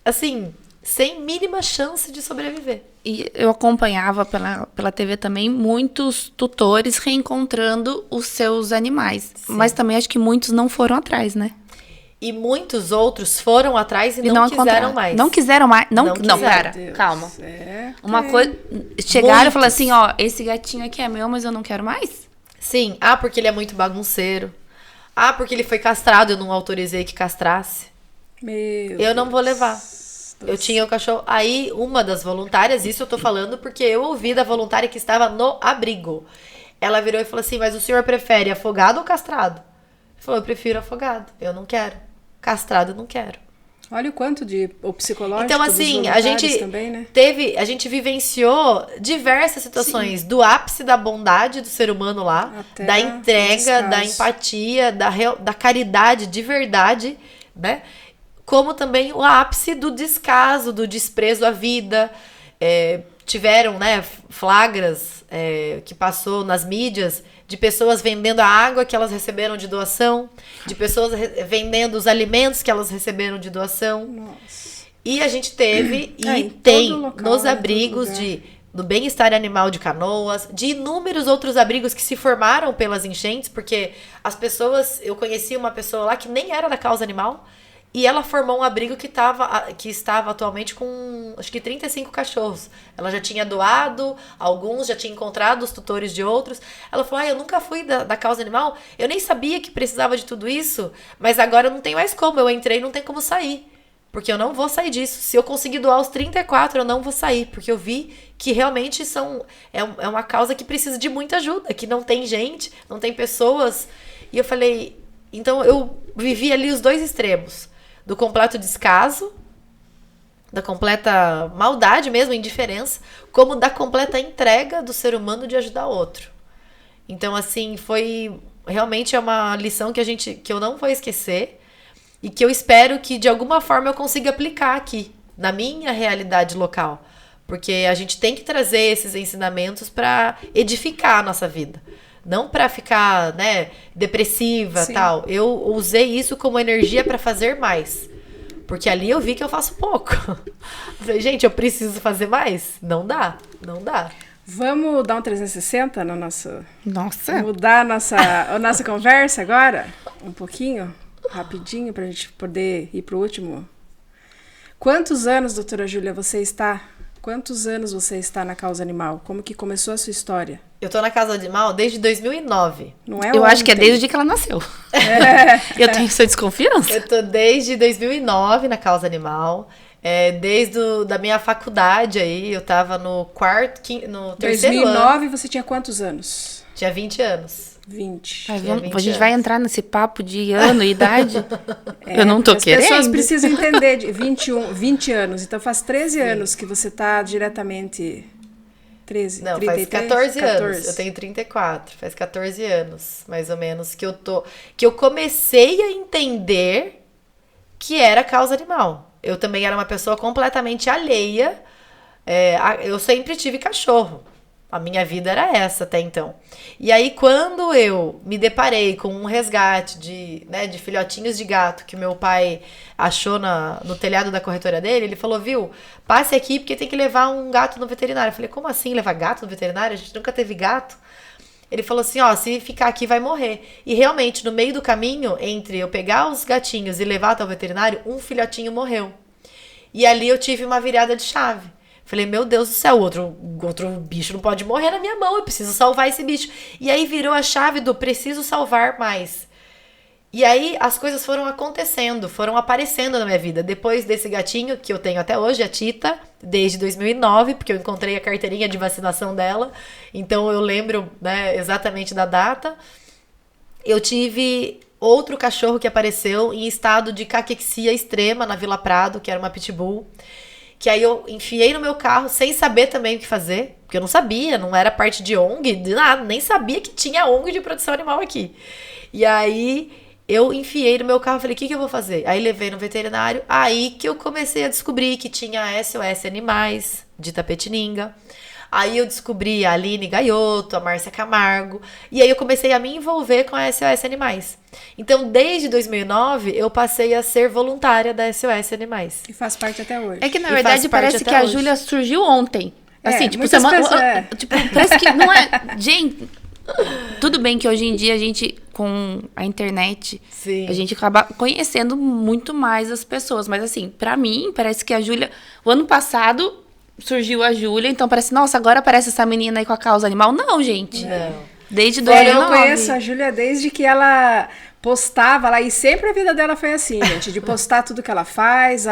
assim, sem mínima chance de sobreviver. E eu acompanhava pela TV também muitos tutores reencontrando os seus animais. Sim. Mas também acho que muitos não foram atrás, né? E muitos outros foram atrás e não quiseram mais. Não quiseram mais. Não, pera, calma. Uma coisa. Chegaram e falaram assim: ó, esse gatinho aqui é meu, mas eu não quero mais? Sim. Ah, porque ele é muito bagunceiro. Ah, porque ele foi castrado, eu não autorizei que castrasse. Eu não vou levar. Eu tinha o cachorro. Aí, uma das voluntárias, isso eu tô falando porque eu ouvi da voluntária que estava no abrigo. Ela virou e falou assim: mas o senhor prefere afogado ou castrado? Ele falou: eu prefiro afogado, eu não quero. Castrado eu não quero. Olha o quanto de o psicológico. Então, assim, a gente também, né? a gente vivenciou diversas situações. Sim. Do ápice da bondade do ser humano lá, até da entrega, da empatia, da caridade de verdade, né? Como também o ápice do descaso, do desprezo à vida. Tiveram, né, flagras que passou nas mídias de pessoas vendendo a água que elas receberam de doação, de pessoas vendendo os alimentos que elas receberam de doação. Nossa. E a gente teve e tem local, nos abrigos do bem-estar animal de Canoas, de inúmeros outros abrigos que se formaram pelas enchentes, porque as pessoas, eu conheci uma pessoa lá que nem era da causa animal, e ela formou um abrigo que estava atualmente com, acho que 35 cachorros. Ela já tinha doado alguns, já tinha encontrado os tutores de outros. Ela falou: eu nunca fui da causa animal, eu nem sabia que precisava de tudo isso, mas agora não tem mais como, eu entrei e não tem como sair. Porque eu não vou sair disso. Se eu conseguir doar os 34, eu não vou sair. Porque eu vi que realmente é uma causa que precisa de muita ajuda, que não tem gente, não tem pessoas. E eu falei... Então, eu vivi ali os dois extremos. Do completo descaso, da completa maldade mesmo, indiferença, como da completa entrega do ser humano de ajudar outro. Então, assim, foi... Realmente é uma lição que eu não vou esquecer e que eu espero que, de alguma forma, eu consiga aplicar aqui, na minha realidade local. Porque a gente tem que trazer esses ensinamentos para edificar a nossa vida. Não para ficar, né, depressiva e tal. Eu usei isso como energia para fazer mais. Porque ali eu vi que eu faço pouco. Falei, gente, eu preciso fazer mais? Não dá. Vamos dar um 360 no nosso... Nossa! Mudar a nossa conversa agora? Um pouquinho? Rapidinho, pra gente poder ir pro último. Quantos anos, doutora Júlia, você está? Quantos anos você está na causa animal? Como que começou a sua história? Eu tô na causa animal desde 2009. Não é Eu ontem. acho que é desde o dia que ela nasceu. Eu tenho essa desconfiança. Eu tô desde 2009 na causa animal. Desde da minha faculdade aí, eu tava no terceiro 2009, ano. você tinha quantos anos? Tinha 20 anos. 20. A gente vai entrar nesse papo de ano e idade? Eu não tô querendo. As pessoas precisam entender de 20 anos. Então faz 13 anos que você tá diretamente... 13? Não, 33, faz 14 anos. Eu tenho 34. Faz 14 anos, mais ou menos, que eu comecei a entender que era causa animal. Eu também era uma pessoa completamente alheia. Eu sempre tive cachorro. A minha vida era essa até então. E aí, quando eu me deparei com um resgate de filhotinhos de gato que meu pai achou no telhado da corretora dele, ele falou, viu, passe aqui porque tem que levar um gato no veterinário. Eu falei, como assim levar gato no veterinário? A gente nunca teve gato. Ele falou assim, se ficar aqui vai morrer. E realmente, no meio do caminho, entre eu pegar os gatinhos e levar até o veterinário, um filhotinho morreu. E ali eu tive uma virada de chave. Falei, meu Deus do céu, outro bicho não pode morrer na minha mão, eu preciso salvar esse bicho. E aí virou a chave do preciso salvar mais. E aí as coisas foram acontecendo, foram aparecendo na minha vida. Depois desse gatinho, que eu tenho até hoje, a Tita, desde 2009, porque eu encontrei a carteirinha de vacinação dela. Então eu lembro, né, exatamente da data. Eu tive outro cachorro que apareceu em estado de caquexia extrema na Vila Prado, que era uma pitbull. Que aí eu enfiei no meu carro sem saber também o que fazer. Porque eu não sabia, não era parte de ONG, de nada, nem sabia que tinha ONG de proteção animal aqui. E aí eu enfiei no meu carro e falei, o que eu vou fazer? Aí levei no veterinário, aí que eu comecei a descobrir que tinha a SOS Animais, de Itapetininga. Aí eu descobri a Aline Gaioto, a Márcia Camargo, e aí eu comecei a me envolver com a SOS Animais. Então, desde 2009, eu passei a ser voluntária da SOS Animais. E faz parte até hoje. É que, na verdade, parece que a Júlia surgiu ontem. Assim, tipo, tipo, parece que não é... Gente, tudo bem que hoje em dia a gente, com a internet, Sim. a gente acaba conhecendo muito mais as pessoas. Mas, assim, pra mim, parece que a Júlia... O ano passado surgiu a Júlia, então parece... Nossa, agora aparece essa menina aí com a causa animal. Não, gente. Não. Desde 2009. Eu conheço a Júlia desde que ela postava lá, e sempre a vida dela foi assim, gente, de postar tudo que ela faz,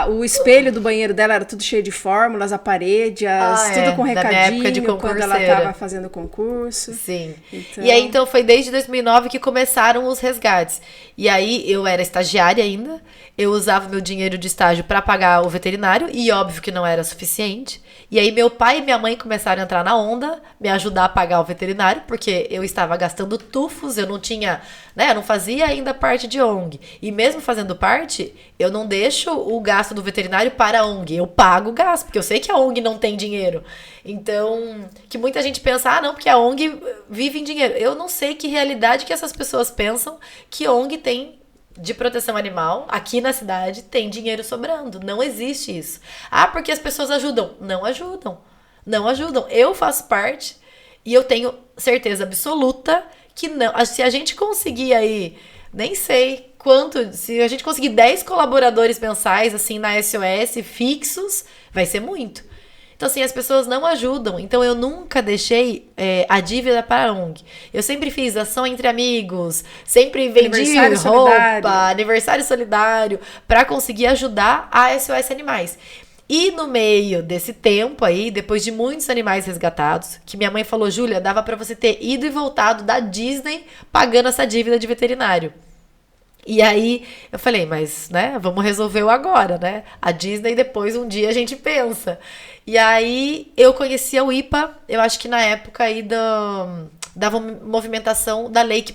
o espelho do banheiro dela era tudo cheio de fórmulas, a parede, tudo com recadinho, quando ela estava fazendo concurso. Sim. Então... E aí, então, foi desde 2009 que começaram os resgates. E aí, eu era estagiária ainda, eu usava meu dinheiro de estágio para pagar o veterinário, e óbvio que não era suficiente. E aí, meu pai e minha mãe começaram a entrar na onda, me ajudar a pagar o veterinário, porque eu estava gastando tufos, eu não tinha, né, eu não fazia ainda parte de ONG. E mesmo fazendo parte, eu não deixo o gasto do veterinário para a ONG, eu pago o gasto, porque eu sei que a ONG não tem dinheiro. Então, que muita gente pensa, não, porque a ONG vive em dinheiro. Eu não sei que realidade que essas pessoas pensam que ONG tem de proteção animal, aqui na cidade, tem dinheiro sobrando. Não existe isso. Porque as pessoas ajudam. Não ajudam. Não ajudam. Eu faço parte e eu tenho certeza absoluta que não. Se a gente conseguir aí, nem sei quanto, se a gente conseguir 10 colaboradores mensais, assim, na SOS, fixos, vai ser muito. Então, assim, as pessoas não ajudam. Então, eu nunca deixei a dívida para a ONG. Eu sempre fiz ação entre amigos, sempre vendi roupa, aniversário solidário, para conseguir ajudar a SOS Animais. E no meio desse tempo aí, depois de muitos animais resgatados, que minha mãe falou, Júlia, dava para você ter ido e voltado da Disney pagando essa dívida de veterinário. E aí, eu falei, mas, né, vamos resolver o agora, né? A Disney, depois, um dia a gente pensa. E aí, eu conheci a UIPA, eu acho que na época aí da movimentação da lei que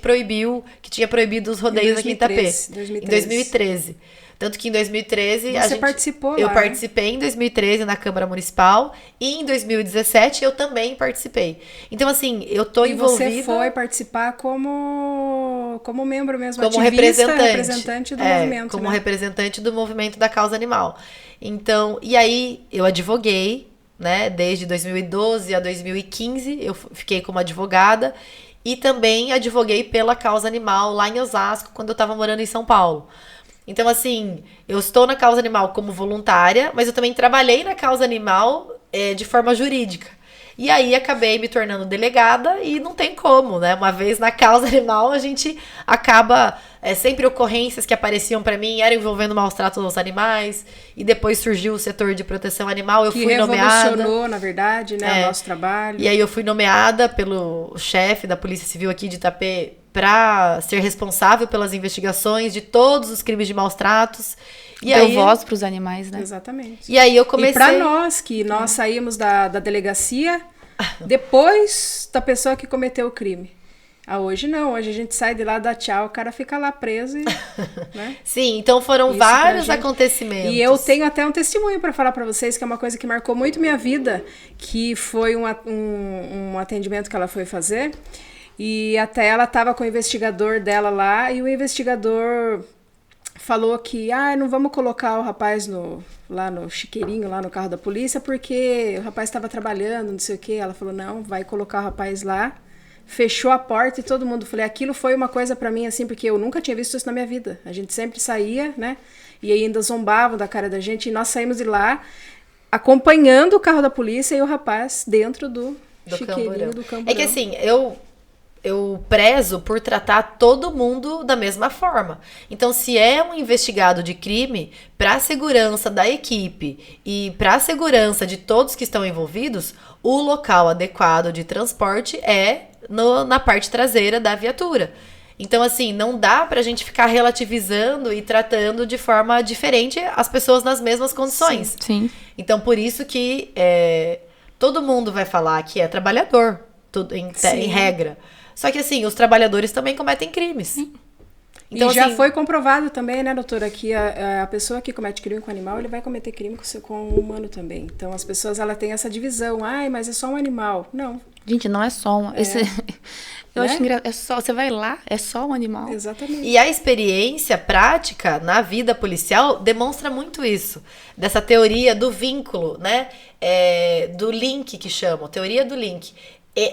tinha proibido os rodeios aqui em Itapê. Em 2013. Tanto que em 2013... Você participou lá, eu participei em 2013 na Câmara Municipal e em 2017 eu também participei. Então, assim, eu tô envolvida... E você foi participar como membro mesmo, como ativista, representante do movimento, como né? representante do movimento da causa animal. Então, e aí eu advoguei, né? Desde 2012 a 2015 eu fiquei como advogada e também advoguei pela causa animal lá em Osasco, quando eu estava morando em São Paulo. Então, assim, eu estou na causa animal como voluntária, mas eu também trabalhei na causa animal de forma jurídica. E aí acabei me tornando delegada e não tem como, né? Uma vez na causa animal, a gente acaba... sempre ocorrências que apareciam pra mim eram envolvendo maus tratos aos animais. E depois surgiu o setor de proteção animal. Eu fui nomeada. Que revolucionou, na verdade, né, o nosso trabalho. E aí eu fui nomeada pelo chefe da Polícia Civil aqui de Itapê para ser responsável pelas investigações de todos os crimes de maus tratos. E deu aí, voz pros animais, né? Exatamente. E aí eu comecei... E pra nós, que nós saímos da delegacia depois da pessoa que cometeu o crime. Hoje não, hoje a gente sai de lá, dá tchau, o cara fica lá preso e, né? Sim, então foram vários acontecimentos. E eu tenho até um testemunho para falar para vocês, que é uma coisa que marcou muito minha vida, que foi um atendimento que ela foi fazer, e até ela estava com o investigador dela lá, e o investigador falou que, não vamos colocar o rapaz lá no chiqueirinho, lá no carro da polícia, porque o rapaz estava trabalhando, não sei o quê. Ela falou, não, vai colocar o rapaz lá. Fechou a porta e todo mundo... Falei, aquilo foi uma coisa pra mim, assim, porque eu nunca tinha visto isso na minha vida. A gente sempre saía, né? E ainda zombavam da cara da gente. E nós saímos de lá acompanhando o carro da polícia e o rapaz dentro do chiqueirinho, do camburão. É que assim, eu eu prezo por tratar todo mundo da mesma forma. Então, se é um investigado de crime, para a segurança da equipe e para a segurança de todos que estão envolvidos, o local adequado de transporte é na parte traseira da viatura. Então, assim, não dá pra gente ficar relativizando e tratando de forma diferente as pessoas nas mesmas condições. Sim. Então, por isso que todo mundo vai falar que é trabalhador, tudo em regra. Só que, assim, os trabalhadores também cometem crimes. Então, e já foi comprovado também, né, doutora, que a pessoa que comete crime com animal, ele vai cometer crime com o humano também. Então, as pessoas, ela têm essa divisão. Ai, mas é só um animal. Não. Gente, não é só um... Eu acho engraçado. É só, você vai lá, é só um animal. Exatamente. E a experiência prática na vida policial demonstra muito isso. Dessa teoria do vínculo, né? Do link que chamam. Teoria do link.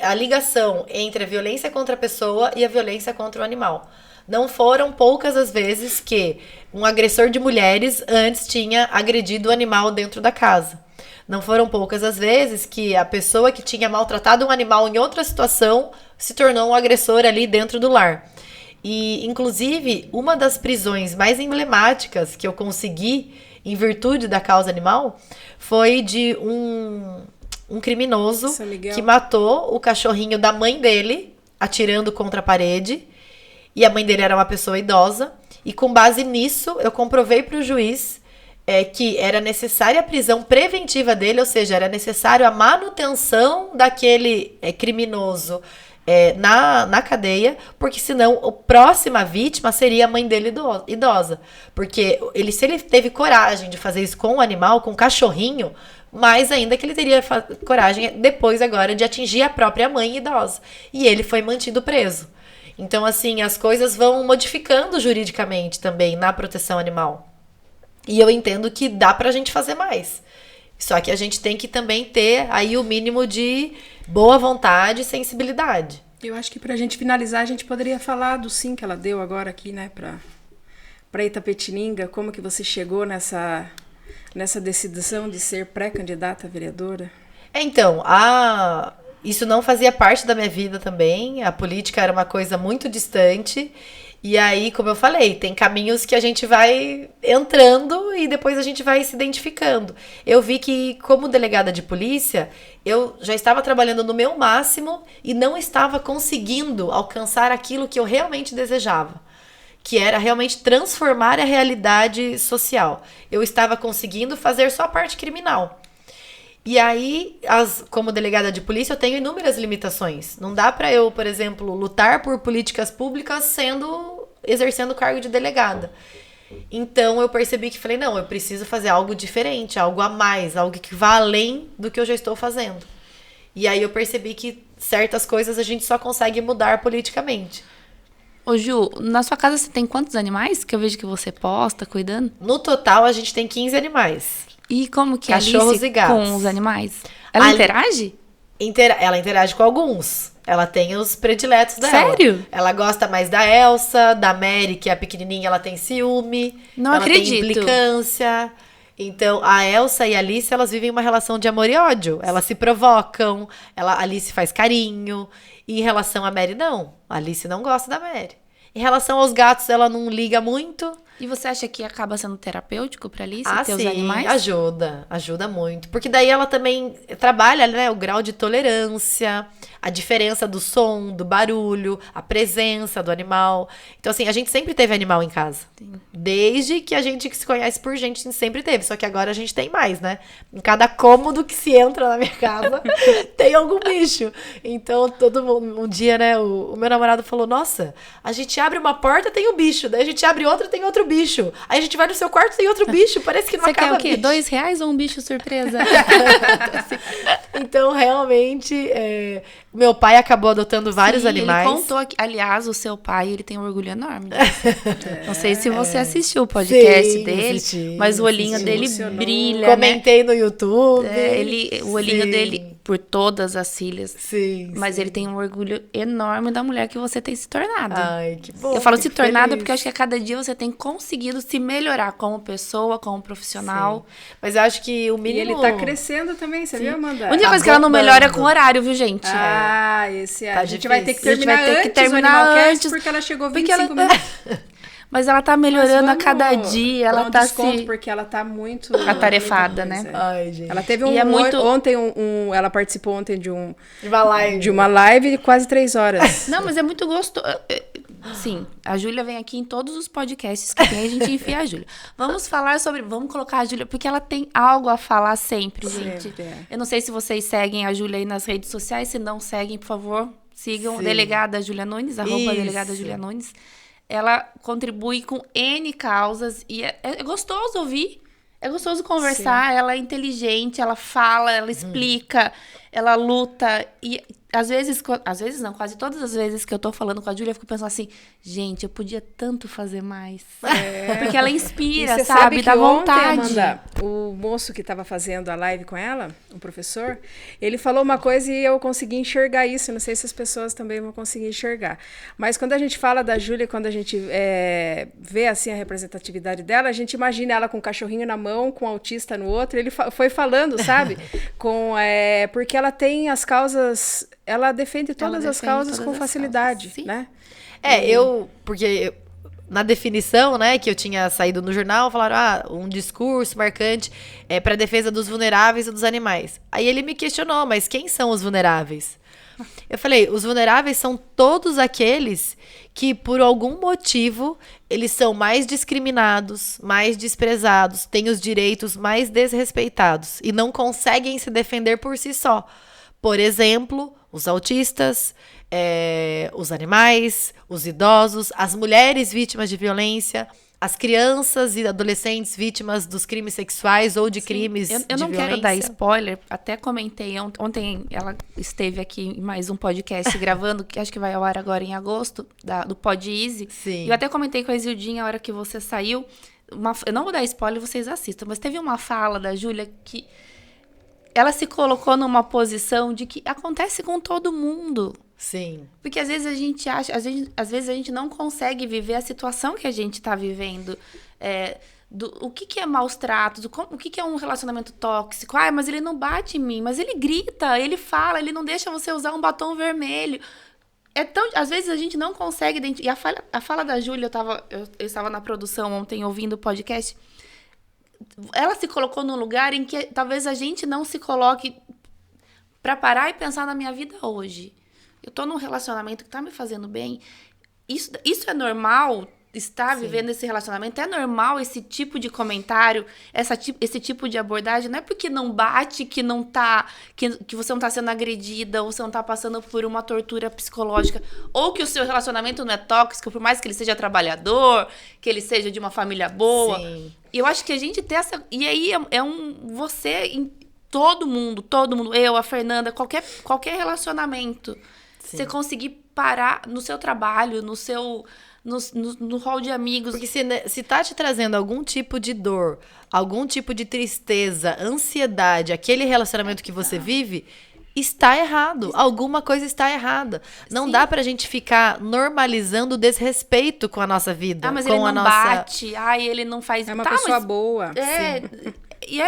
A ligação entre a violência contra a pessoa e a violência contra o animal. Não foram poucas as vezes que um agressor de mulheres antes tinha agredido o animal dentro da casa. Não foram poucas as vezes que a pessoa que tinha maltratado um animal em outra situação se tornou um agressor ali dentro do lar. E, inclusive, uma das prisões mais emblemáticas que eu consegui em virtude da causa animal foi de um criminoso que matou o cachorrinho da mãe dele, atirando contra a parede. E a mãe dele era uma pessoa idosa. E com base nisso, eu comprovei para o juiz que era necessária a prisão preventiva dele, ou seja, era necessário a manutenção daquele criminoso na cadeia, porque senão a próxima vítima seria a mãe dele idosa. Porque se ele teve coragem de fazer isso com o animal, com o cachorrinho, mais ainda que ele teria coragem depois agora de atingir a própria mãe idosa. E ele foi mantido preso. Então, assim, as coisas vão modificando juridicamente também na proteção animal. E eu entendo que dá pra gente fazer mais. Só que a gente tem que também ter aí o mínimo de boa vontade e sensibilidade. Eu acho que pra gente finalizar, a gente poderia falar do sim que ela deu agora aqui, né, pra Itapetininga. Como que você chegou nessa decisão de ser pré-candidata a vereadora? Então, isso não fazia parte da minha vida também. A política era uma coisa muito distante. E aí, como eu falei, tem caminhos que a gente vai entrando e depois a gente vai se identificando. Eu vi que, como delegada de polícia, eu já estava trabalhando no meu máximo e não estava conseguindo alcançar aquilo que eu realmente desejava, que era realmente transformar a realidade social. Eu estava conseguindo fazer só a parte criminal. E aí, como delegada de polícia, eu tenho inúmeras limitações. Não dá pra eu, por exemplo, lutar por políticas públicas exercendo o cargo de delegada. Então, eu percebi que falei, não, eu preciso fazer algo diferente, algo a mais, algo que vá além do que eu já estou fazendo. E aí eu percebi que certas coisas a gente só consegue mudar politicamente. Ô Ju, na sua casa você tem quantos animais que eu vejo que você posta, cuidando? No total, a gente tem 15 animais. E como que Cachorros Alice e gatos. Com os animais? Ela interage? Ela interage com alguns. Ela tem os prediletos dela. Sério? Ela gosta mais da Elsa, da Mary, que é a pequenininha, ela tem ciúme. Não ela acredito. Tem implicância. Então, a Elsa e a Alice, elas vivem uma relação de amor e ódio. Elas se provocam. A Alice faz carinho. E em relação à Mary, não. A Alice não gosta da Mary. Em relação aos gatos, ela não liga muito. E você acha que acaba sendo terapêutico pra Alice ter sim, os animais? Ajuda muito. Porque daí ela também trabalha, né, o grau de tolerância, a diferença do som, do barulho, a presença do animal. Então, assim, a gente sempre teve animal em casa. Sim. Desde que a gente se conhece por gente, a gente sempre teve. Só que agora a gente tem mais, né? Em cada cômodo que se entra na minha casa, tem algum bicho. Então, todo mundo... Um dia, né, o meu namorado falou, nossa, a gente abre uma porta, tem um bicho. Daí a gente abre outra, tem outro bicho. Aí a gente vai no seu quarto, tem outro bicho. Parece que não acaba. Você quer o quê? Bicho. R$2 ou um bicho surpresa? Então, realmente, meu pai acabou adotando vários animais. Ele contou que, aliás, o seu pai, ele tem um orgulho enorme disso. Não sei se você assistiu o podcast dele, mas o olhinho dele brilha, Comentei no YouTube. O olhinho dele por todas as filhas. Sim, Mas ele tem um orgulho enorme da mulher que você tem se tornado. Ai, que bom. Eu falo se fico tornado feliz. porque eu acho que a cada dia você tem conseguido se melhorar como pessoa, como profissional. Sim. Mas eu acho que o E mínimo... ele tá crescendo também, você viu, Amanda? A única Tá coisa que ela não bombando. melhora é com o horário, viu, gente? Ah, esse é. Tá A gente vai ter que difícil. terminar A gente vai ter que antes o terminar Animalcast, antes, porque ela chegou porque 25 ela- minutos. Mas ela tá melhorando a cada dia, ela um tá desconto, se porque ela tá muito atarefada, muita né? coisa, é. Ai, gente. Ela teve E é muito- ontem ela participou ontem de De uma live de quase 3 horas. Não, mas é muito gostoso. Sim, a Júlia vem aqui em todos os podcasts que tem, a gente enfia a Júlia. Vamos colocar a Júlia, porque ela tem algo a falar sempre, gente. Sempre, é. Eu não sei se vocês seguem a Júlia aí nas redes sociais, se não seguem, por favor, sigam Sim. Delegada Júlia Nunes, @ Isso. Delegada Júlia Nunes. Ela contribui com N causas e é gostoso ouvir. É gostoso conversar, ela é inteligente, ela fala, ela explica, ela luta. E às vezes não, quase todas as vezes que eu tô falando com a Júlia, eu fico pensando assim, gente, eu podia tanto fazer mais. Porque ela E inspira, você sabe? que Dá ontem, vontade. Amanda, o moço que estava fazendo a live com ela, o professor, ele falou uma coisa e eu consegui enxergar isso. Não sei se as pessoas também vão conseguir enxergar. Mas quando a gente fala da Júlia, quando a gente vê assim a representatividade dela, a gente imagina ela com um cachorrinho na mão, com um autista no outro. Ele foi falando, sabe? Porque ela tem as causas, ela defende todas as defende causas todas com as facilidade, causas, sim. né? Na definição, né, que eu tinha saído no jornal, falaram, um discurso marcante para defesa dos vulneráveis e dos animais. Aí ele me questionou, mas quem são os vulneráveis? Eu falei, os vulneráveis são todos aqueles que, por algum motivo, eles são mais discriminados, mais desprezados, têm os direitos mais desrespeitados e não conseguem se defender por si só. Por exemplo, os autistas, os animais, os idosos, as mulheres vítimas de violência, as crianças e adolescentes vítimas dos crimes sexuais ou de crimes de Eu não violência. quero dar spoiler, até comentei ontem, ela esteve aqui em mais um podcast gravando, que acho que vai ao ar agora em agosto, do Pod Easy. Sim. E eu até comentei com a Isildinha a hora que você saiu. Eu não vou dar spoiler, vocês assistam, mas teve uma fala da Júlia que ela se colocou numa posição de que acontece com todo mundo. Sim. Porque às vezes a gente acha, às vezes a gente não consegue viver a situação que a gente está vivendo. O que é maus tratos, o que é um relacionamento tóxico. Mas ele não bate em mim, mas ele grita, ele fala, ele não deixa você usar um batom vermelho. Às vezes a gente não consegue identificar. E a fala da Júlia, eu estava na produção ontem ouvindo o podcast. Ela se colocou num lugar em que talvez a gente não se coloque para parar e pensar na minha vida hoje. Eu tô num relacionamento que tá me fazendo bem. Isso é normal? Estar vivendo esse relacionamento? É normal esse tipo de comentário, esse tipo de abordagem? Não é porque não bate que não tá, que você não tá sendo agredida, ou você não tá passando por uma tortura psicológica, ou que o seu relacionamento não é tóxico, por mais que ele seja trabalhador, que ele seja de uma família boa. Sim. E eu acho que a gente tem essa... E aí você, todo mundo, eu, a Fernanda, qualquer relacionamento... Sim. Você conseguir parar no seu trabalho, no hall de amigos. Porque se tá te trazendo algum tipo de dor, algum tipo de tristeza, ansiedade, aquele relacionamento que você vive, está errado. Alguma coisa está errada. Não dá pra gente ficar normalizando o desrespeito com a nossa vida. Mas com ele a não nossa... bate. Ele não faz... É uma pessoa boa. E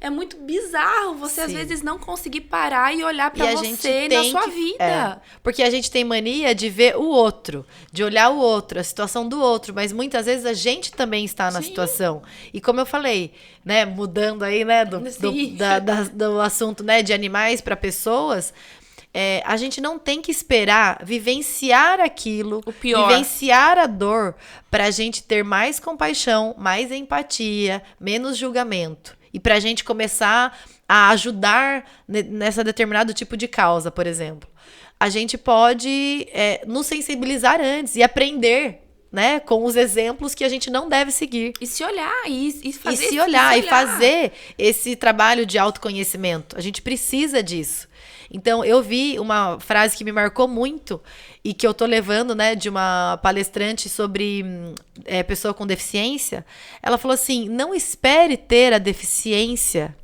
é muito bizarro você, às Sim. vezes, não conseguir parar e olhar pra você e na sua vida. Porque a gente tem mania de ver o outro, de olhar o outro, a situação do outro, mas muitas vezes a gente também está na situação. E como eu falei, né, mudando aí, né, do assunto, né, de animais para pessoas, a gente não tem que esperar vivenciar aquilo, o pior. Vivenciar a dor, pra gente ter mais compaixão, mais empatia, menos julgamento. E pra gente começar a ajudar nessa determinado tipo de causa, por exemplo. A gente pode nos sensibilizar antes e aprender, né, com os exemplos que a gente não deve seguir. E se olhar, e fazer... E fazer esse trabalho de autoconhecimento. A gente precisa disso. Então, eu vi uma frase que me marcou muito e que eu tô levando, né, de uma palestrante sobre pessoa com deficiência. Ela falou assim, não espere ter a deficiência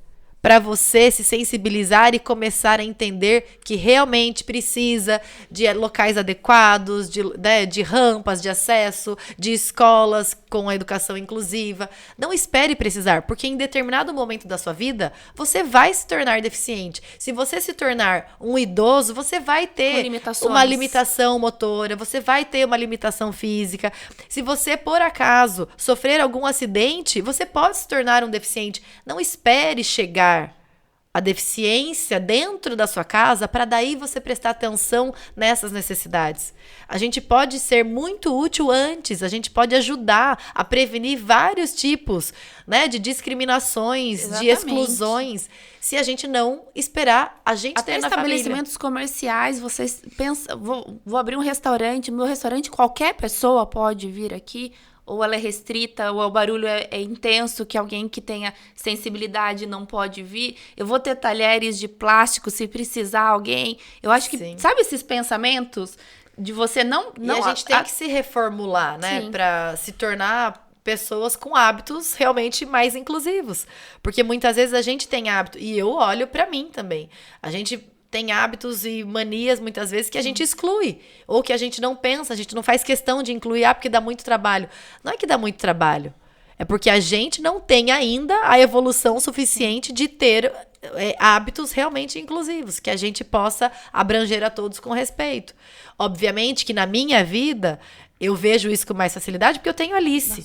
para você se sensibilizar e começar a entender que realmente precisa de locais adequados, de rampas de acesso, de escolas com a educação inclusiva. Não espere precisar, porque em determinado momento da sua vida, você vai se tornar deficiente. Se você se tornar um idoso, você vai ter uma limitação motora, você vai ter uma limitação física. Se você, por acaso, sofrer algum acidente, você pode se tornar um deficiente. Não espere chegar a deficiência dentro da sua casa para daí você prestar atenção nessas necessidades. A gente pode ser muito útil antes, a gente pode ajudar a prevenir vários tipos, né, de discriminações, de exclusões, se a gente não esperar a gente ter na família. Estabelecimentos comerciais, vocês pensam, vou abrir um restaurante, meu restaurante qualquer pessoa pode vir aqui, ou ela é restrita, ou o barulho é intenso, que alguém que tenha sensibilidade não pode vir. Eu vou ter talheres de plástico se precisar alguém. Eu acho que, sabe esses pensamentos de você não... E a gente tem que se reformular, né? Para se tornar pessoas com hábitos realmente mais inclusivos. Porque muitas vezes a gente tem hábito, e eu olho para mim também. A gente tem hábitos e manias, muitas vezes, que a gente exclui. Ou que a gente não pensa, a gente não faz questão de incluir, porque dá muito trabalho. Não é que dá muito trabalho. É porque a gente não tem ainda a evolução suficiente de ter hábitos realmente inclusivos, que a gente possa abranger a todos com respeito. Obviamente que na minha vida... Eu vejo isso com mais facilidade porque eu tenho Alice.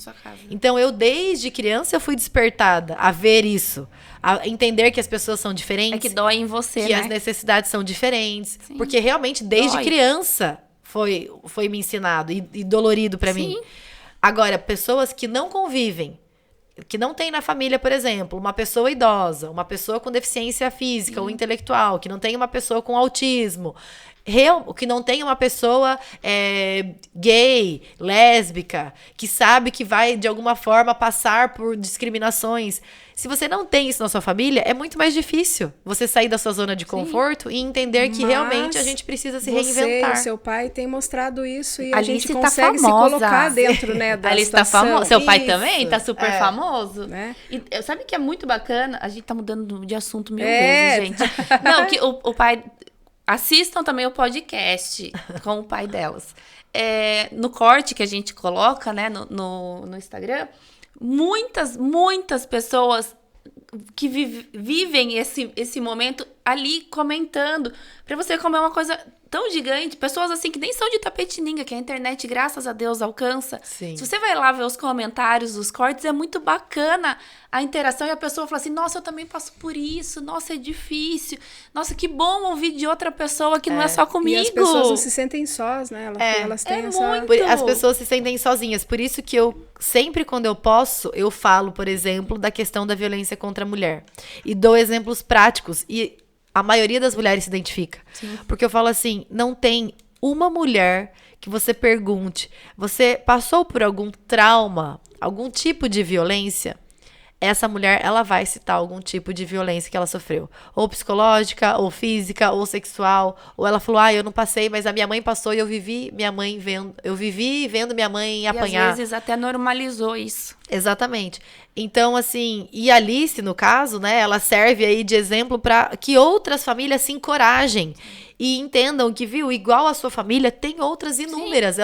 Então, desde criança, eu fui despertada a ver isso. A entender que as pessoas são diferentes. É que dói em você, que as necessidades são diferentes. Sim. Porque, realmente, desde criança, foi me ensinado e dolorido para mim. Agora, pessoas que não convivem, que não tem na família, por exemplo, uma pessoa idosa, uma pessoa com deficiência física ou intelectual, que não tem uma pessoa com autismo... que não tem uma pessoa gay, lésbica, que sabe que vai, de alguma forma, passar por discriminações. Se você não tem isso na sua família, é muito mais difícil você sair da sua zona de conforto e entender que realmente a gente precisa se reinventar. Você e seu pai têm mostrado isso e a gente consegue se colocar dentro, né, da Alice situação. Tá famosa. Seu pai também tá super famoso. Né? E sabe que é muito bacana? A gente tá mudando de assunto mil vezes, gente. Não, que o pai... Assistam também o podcast com o pai delas. No corte que a gente coloca, né, no Instagram, muitas pessoas que vivem esse momento ali comentando. Pra você como é uma coisa tão gigante. Pessoas assim que nem são de Tapetininga, que a internet, graças a Deus, alcança. Sim. Se você vai lá ver os comentários, os cortes, é muito bacana a interação. E a pessoa fala assim, nossa, eu também passo por isso. Nossa, é difícil. Nossa, que bom ouvir de outra pessoa que não é só comigo. E as pessoas não se sentem sós, né? Elas têm As pessoas se sentem sozinhas. Por isso que eu, sempre quando eu posso, eu falo, por exemplo, da questão da violência contra a mulher. E dou exemplos práticos. E a maioria das mulheres se identifica. Sim. Porque eu falo assim, não tem uma mulher que você pergunte, você passou por algum trauma, algum tipo de violência? Essa mulher, ela vai citar algum tipo de violência que ela sofreu. Ou psicológica, ou física, ou sexual. Ou ela falou, eu não passei, mas a minha mãe passou e eu vivi vendo minha mãe apanhar. E às vezes até normalizou isso. Exatamente. Então, assim, e a Alice, no caso, né, ela serve aí de exemplo para que outras famílias se encorajem e entendam que, igual a sua família, tem outras inúmeras.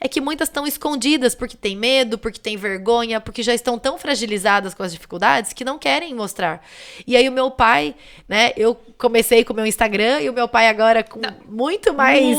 É que muitas estão escondidas porque tem medo, porque tem vergonha, porque já estão tão fragilizadas com as dificuldades que não querem mostrar. E aí o meu pai, né, eu comecei com o meu Instagram e o meu pai agora com muito mais...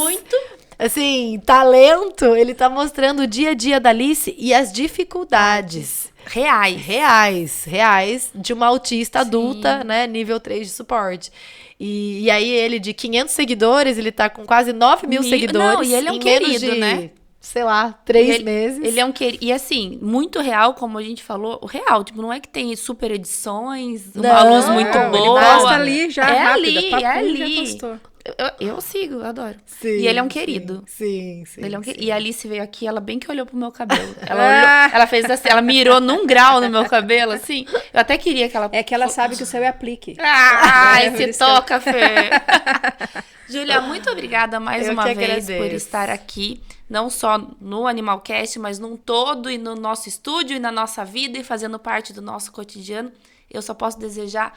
Assim, talento, ele tá mostrando o dia a dia da Alice e as dificuldades reais de uma autista adulta, né, nível 3 de suporte. E aí ele, de 500 seguidores, ele tá com quase 9 mil seguidores. Não, e ele é um querido, né? Sei lá, 3 meses. Ele é um querido. E assim, muito real, como a gente falou, o real, tipo, não é que tem super edições, uma luz muito boa. Ele posta ali já rápido, é ali. Já postou. Eu sigo, eu adoro. Sim, e ele é um querido. Sim. Ele é E a Alice veio aqui, ela bem que olhou pro meu cabelo. Ela fez assim, ela mirou num grau no meu cabelo, assim. Eu até queria que ela... É que ela sabe que o seu é aplique. Se toca, Fê. Júlia, muito obrigada mais uma vez por estar aqui. Não só no Animalcast, mas num todo e no nosso estúdio e na nossa vida e fazendo parte do nosso cotidiano. Eu só posso desejar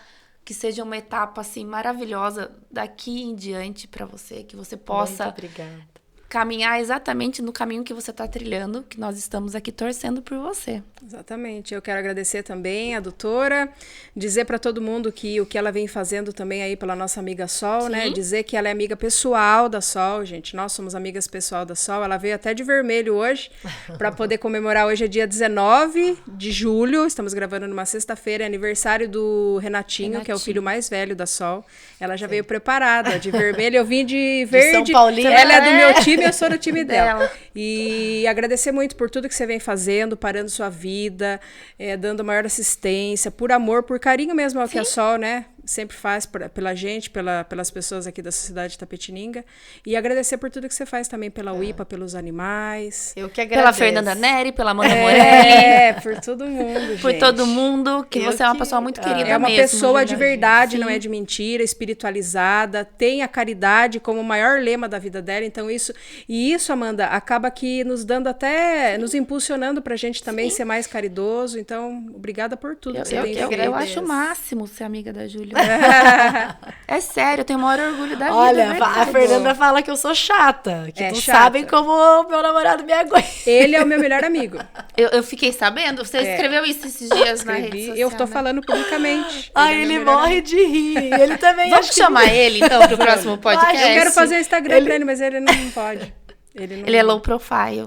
que seja uma etapa, assim, maravilhosa daqui em diante pra você, que você possa Muito obrigada. caminhar exatamente no caminho que você tá trilhando, que nós estamos aqui torcendo por você. Exatamente. Eu quero agradecer também a doutora, dizer para todo mundo que o que ela vem fazendo também aí pela nossa amiga Sol, né? Sim. Dizer que ela é amiga pessoal da Sol, gente. Nós somos amigas pessoal da Sol. Ela veio até de vermelho hoje para poder comemorar. Hoje é dia 19 de julho. Estamos gravando numa sexta-feira, é aniversário do Renatinho, que é o filho mais velho da Sol. Ela já veio preparada de vermelho. Eu vim de verde. São Paulino. Ela é do meu time, eu sou do time dela. Dela. E agradecer muito por tudo que você vem fazendo, parando sua vida, dando maior assistência, por amor, por carinho mesmo ao que a Sol, né, sempre faz pela gente, pelas pessoas aqui da sociedade de Itapetininga. E agradecer por tudo que você faz também pela UIPA, pelos animais. Eu que Pela agradeço. Fernanda Neri, pela Amanda Morelli, Por todo mundo, gente. por todo mundo, que Eu você é uma que- pessoa muito querida É uma mesmo. pessoa de Julia. verdade, Sim. não é de mentira, espiritualizada, tem a caridade como o maior lema da vida dela. Então isso, Amanda, acaba que nos dando até, nos impulsionando pra gente também ser mais caridoso. Então, obrigada por tudo que você tem Eu feito. acho o máximo ser amiga da Júlia. É sério, eu tenho o maior orgulho da vida. Olha, é verdade. a Fernanda fala que eu sou chata. Que É não chata. sabem como o meu namorado me aguenta. Ele é o meu melhor amigo. Eu fiquei sabendo, você escreveu isso esses dias na rede Escrevi, social, eu tô né? falando publicamente. Ai, é ele meu melhor morre de rir. Ele também Vamos acho que- chamar ele, então, pro próximo podcast? Eu quero fazer o Instagram pra ele, mas ele não pode. Ele é low profile.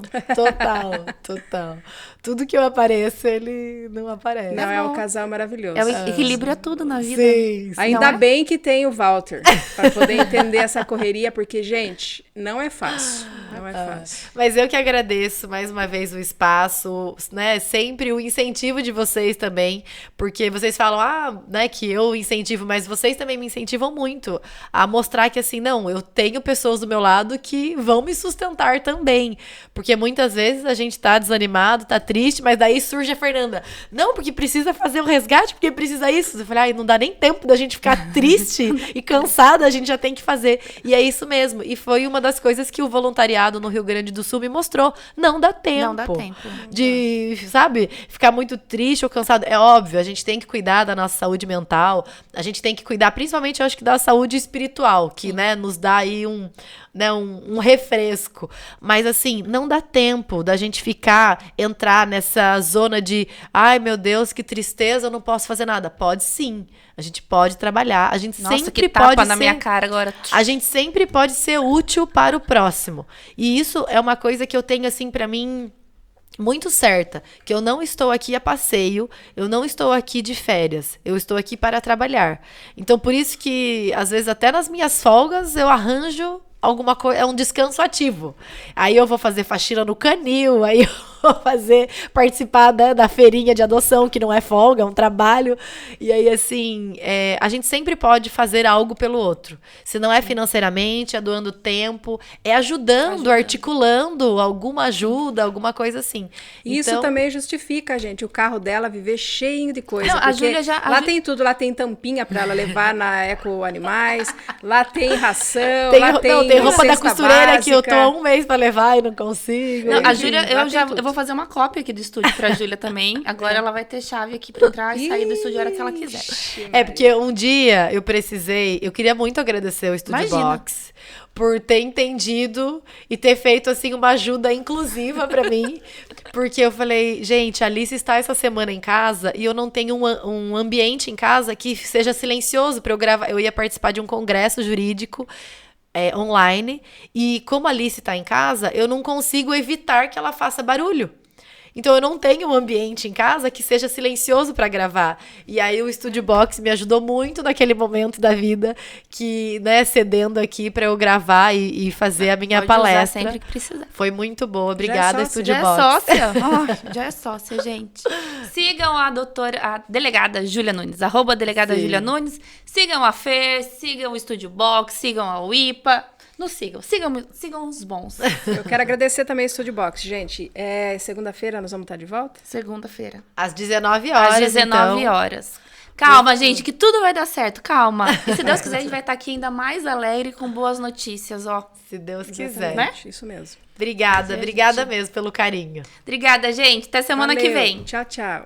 Total. Tudo que eu apareço, ele não aparece. Não, é um casal maravilhoso. É o equilíbrio é tudo na vida. Sim. Ainda não é? bem que tem o Walter para poder entender essa correria, porque, gente, não é fácil. Não é fácil. Mas eu que agradeço mais uma vez o espaço, né? Sempre o incentivo de vocês também, porque vocês falam, né, que eu incentivo, mas vocês também me incentivam muito a mostrar que, assim, não, eu tenho pessoas do meu lado que vão me sustentar também. Porque muitas vezes a gente tá desanimado, tá triste, mas daí surge a Fernanda. Não, porque precisa fazer o resgate, porque precisa isso. Eu falei, não dá nem tempo da gente ficar triste e cansada, a gente já tem que fazer. E é isso mesmo. E foi uma das coisas que o voluntariado no Rio Grande do Sul me mostrou. Não dá tempo. Não dá tempo. De, sabe, ficar muito triste ou cansado. É óbvio, a gente tem que cuidar da nossa saúde mental, a gente tem que cuidar, principalmente, eu acho que da saúde espiritual, que, né, nos dá aí um refresco. Mas, assim, não dá tempo da gente entrar nessa zona de, ai, meu Deus, que tristeza, eu não posso fazer nada. Pode sim. A gente pode trabalhar, a gente Nossa, sempre que tapa pode na ser... minha cara agora. A gente sempre pode ser útil para o próximo. E isso é uma coisa que eu tenho, assim, pra mim, muito certa. Que eu não estou aqui a passeio, eu não estou aqui de férias. Eu estou aqui para trabalhar. Então, por isso que, às vezes, até nas minhas folgas, eu arranjo alguma coisa, é um descanso ativo. Aí eu vou fazer faxina no canil, aí eu vou participar da feirinha de adoção, que não é folga, é um trabalho. E aí, assim, a gente sempre pode fazer algo pelo outro. Se não é financeiramente, é doando tempo, é ajudando, articulando alguma ajuda, alguma coisa assim. Isso Então, também justifica, gente, o carro dela viver cheio de coisa. Não, a porque Júlia já- a lá Jú- tem tudo, lá tem tampinha para ela levar na Eco Animais, lá tem ração, tem, lá tem, não, tem roupa da cesta costureira que eu tô básica. há um mês pra levar e não consigo. Não, a Enfim, Júlia, lá tem tudo. eu vou fazer uma cópia aqui do estúdio pra Júlia também. Agora ela vai ter chave aqui pra entrar e sair do estúdio a hora que ela quiser. É porque um dia eu queria muito agradecer o Studio Imagina. Box por ter entendido e ter feito, assim, uma ajuda inclusiva pra mim, porque eu falei, gente, a Alice está essa semana em casa e eu não tenho um ambiente em casa que seja silencioso pra eu gravar. Eu ia participar de um congresso jurídico online, e como a Alice tá em casa, eu não consigo evitar que ela faça barulho. Então eu não tenho um ambiente em casa que seja silencioso para gravar. E aí o Studio Box me ajudou muito naquele momento da vida, que, né, cedendo aqui para eu gravar e fazer a minha Pode usar palestra. sempre que precisar. Foi muito boa. Obrigada, sócia? Studio Já é Box. sócia? Já é sócia, gente. Sigam a delegada Júlia Nunes, @delegada Sim. Júlia Nunes. Sigam a Fer, sigam o Studio Box, sigam a UIPA. Nos sigam os bons. Eu quero agradecer também o Studio Box, gente. Segunda-feira nós vamos estar de volta? Segunda-feira. Às 19 horas. Às 19 então. horas. Calma, gente, que tudo vai dar certo. Calma. E se Deus quiser, a gente vai estar aqui ainda mais alegre com boas notícias, ó. Se Deus quiser. Exatamente, isso mesmo. Obrigada mesmo pelo carinho. Obrigada, gente. Até semana que Valeu. vem. Tchau, tchau.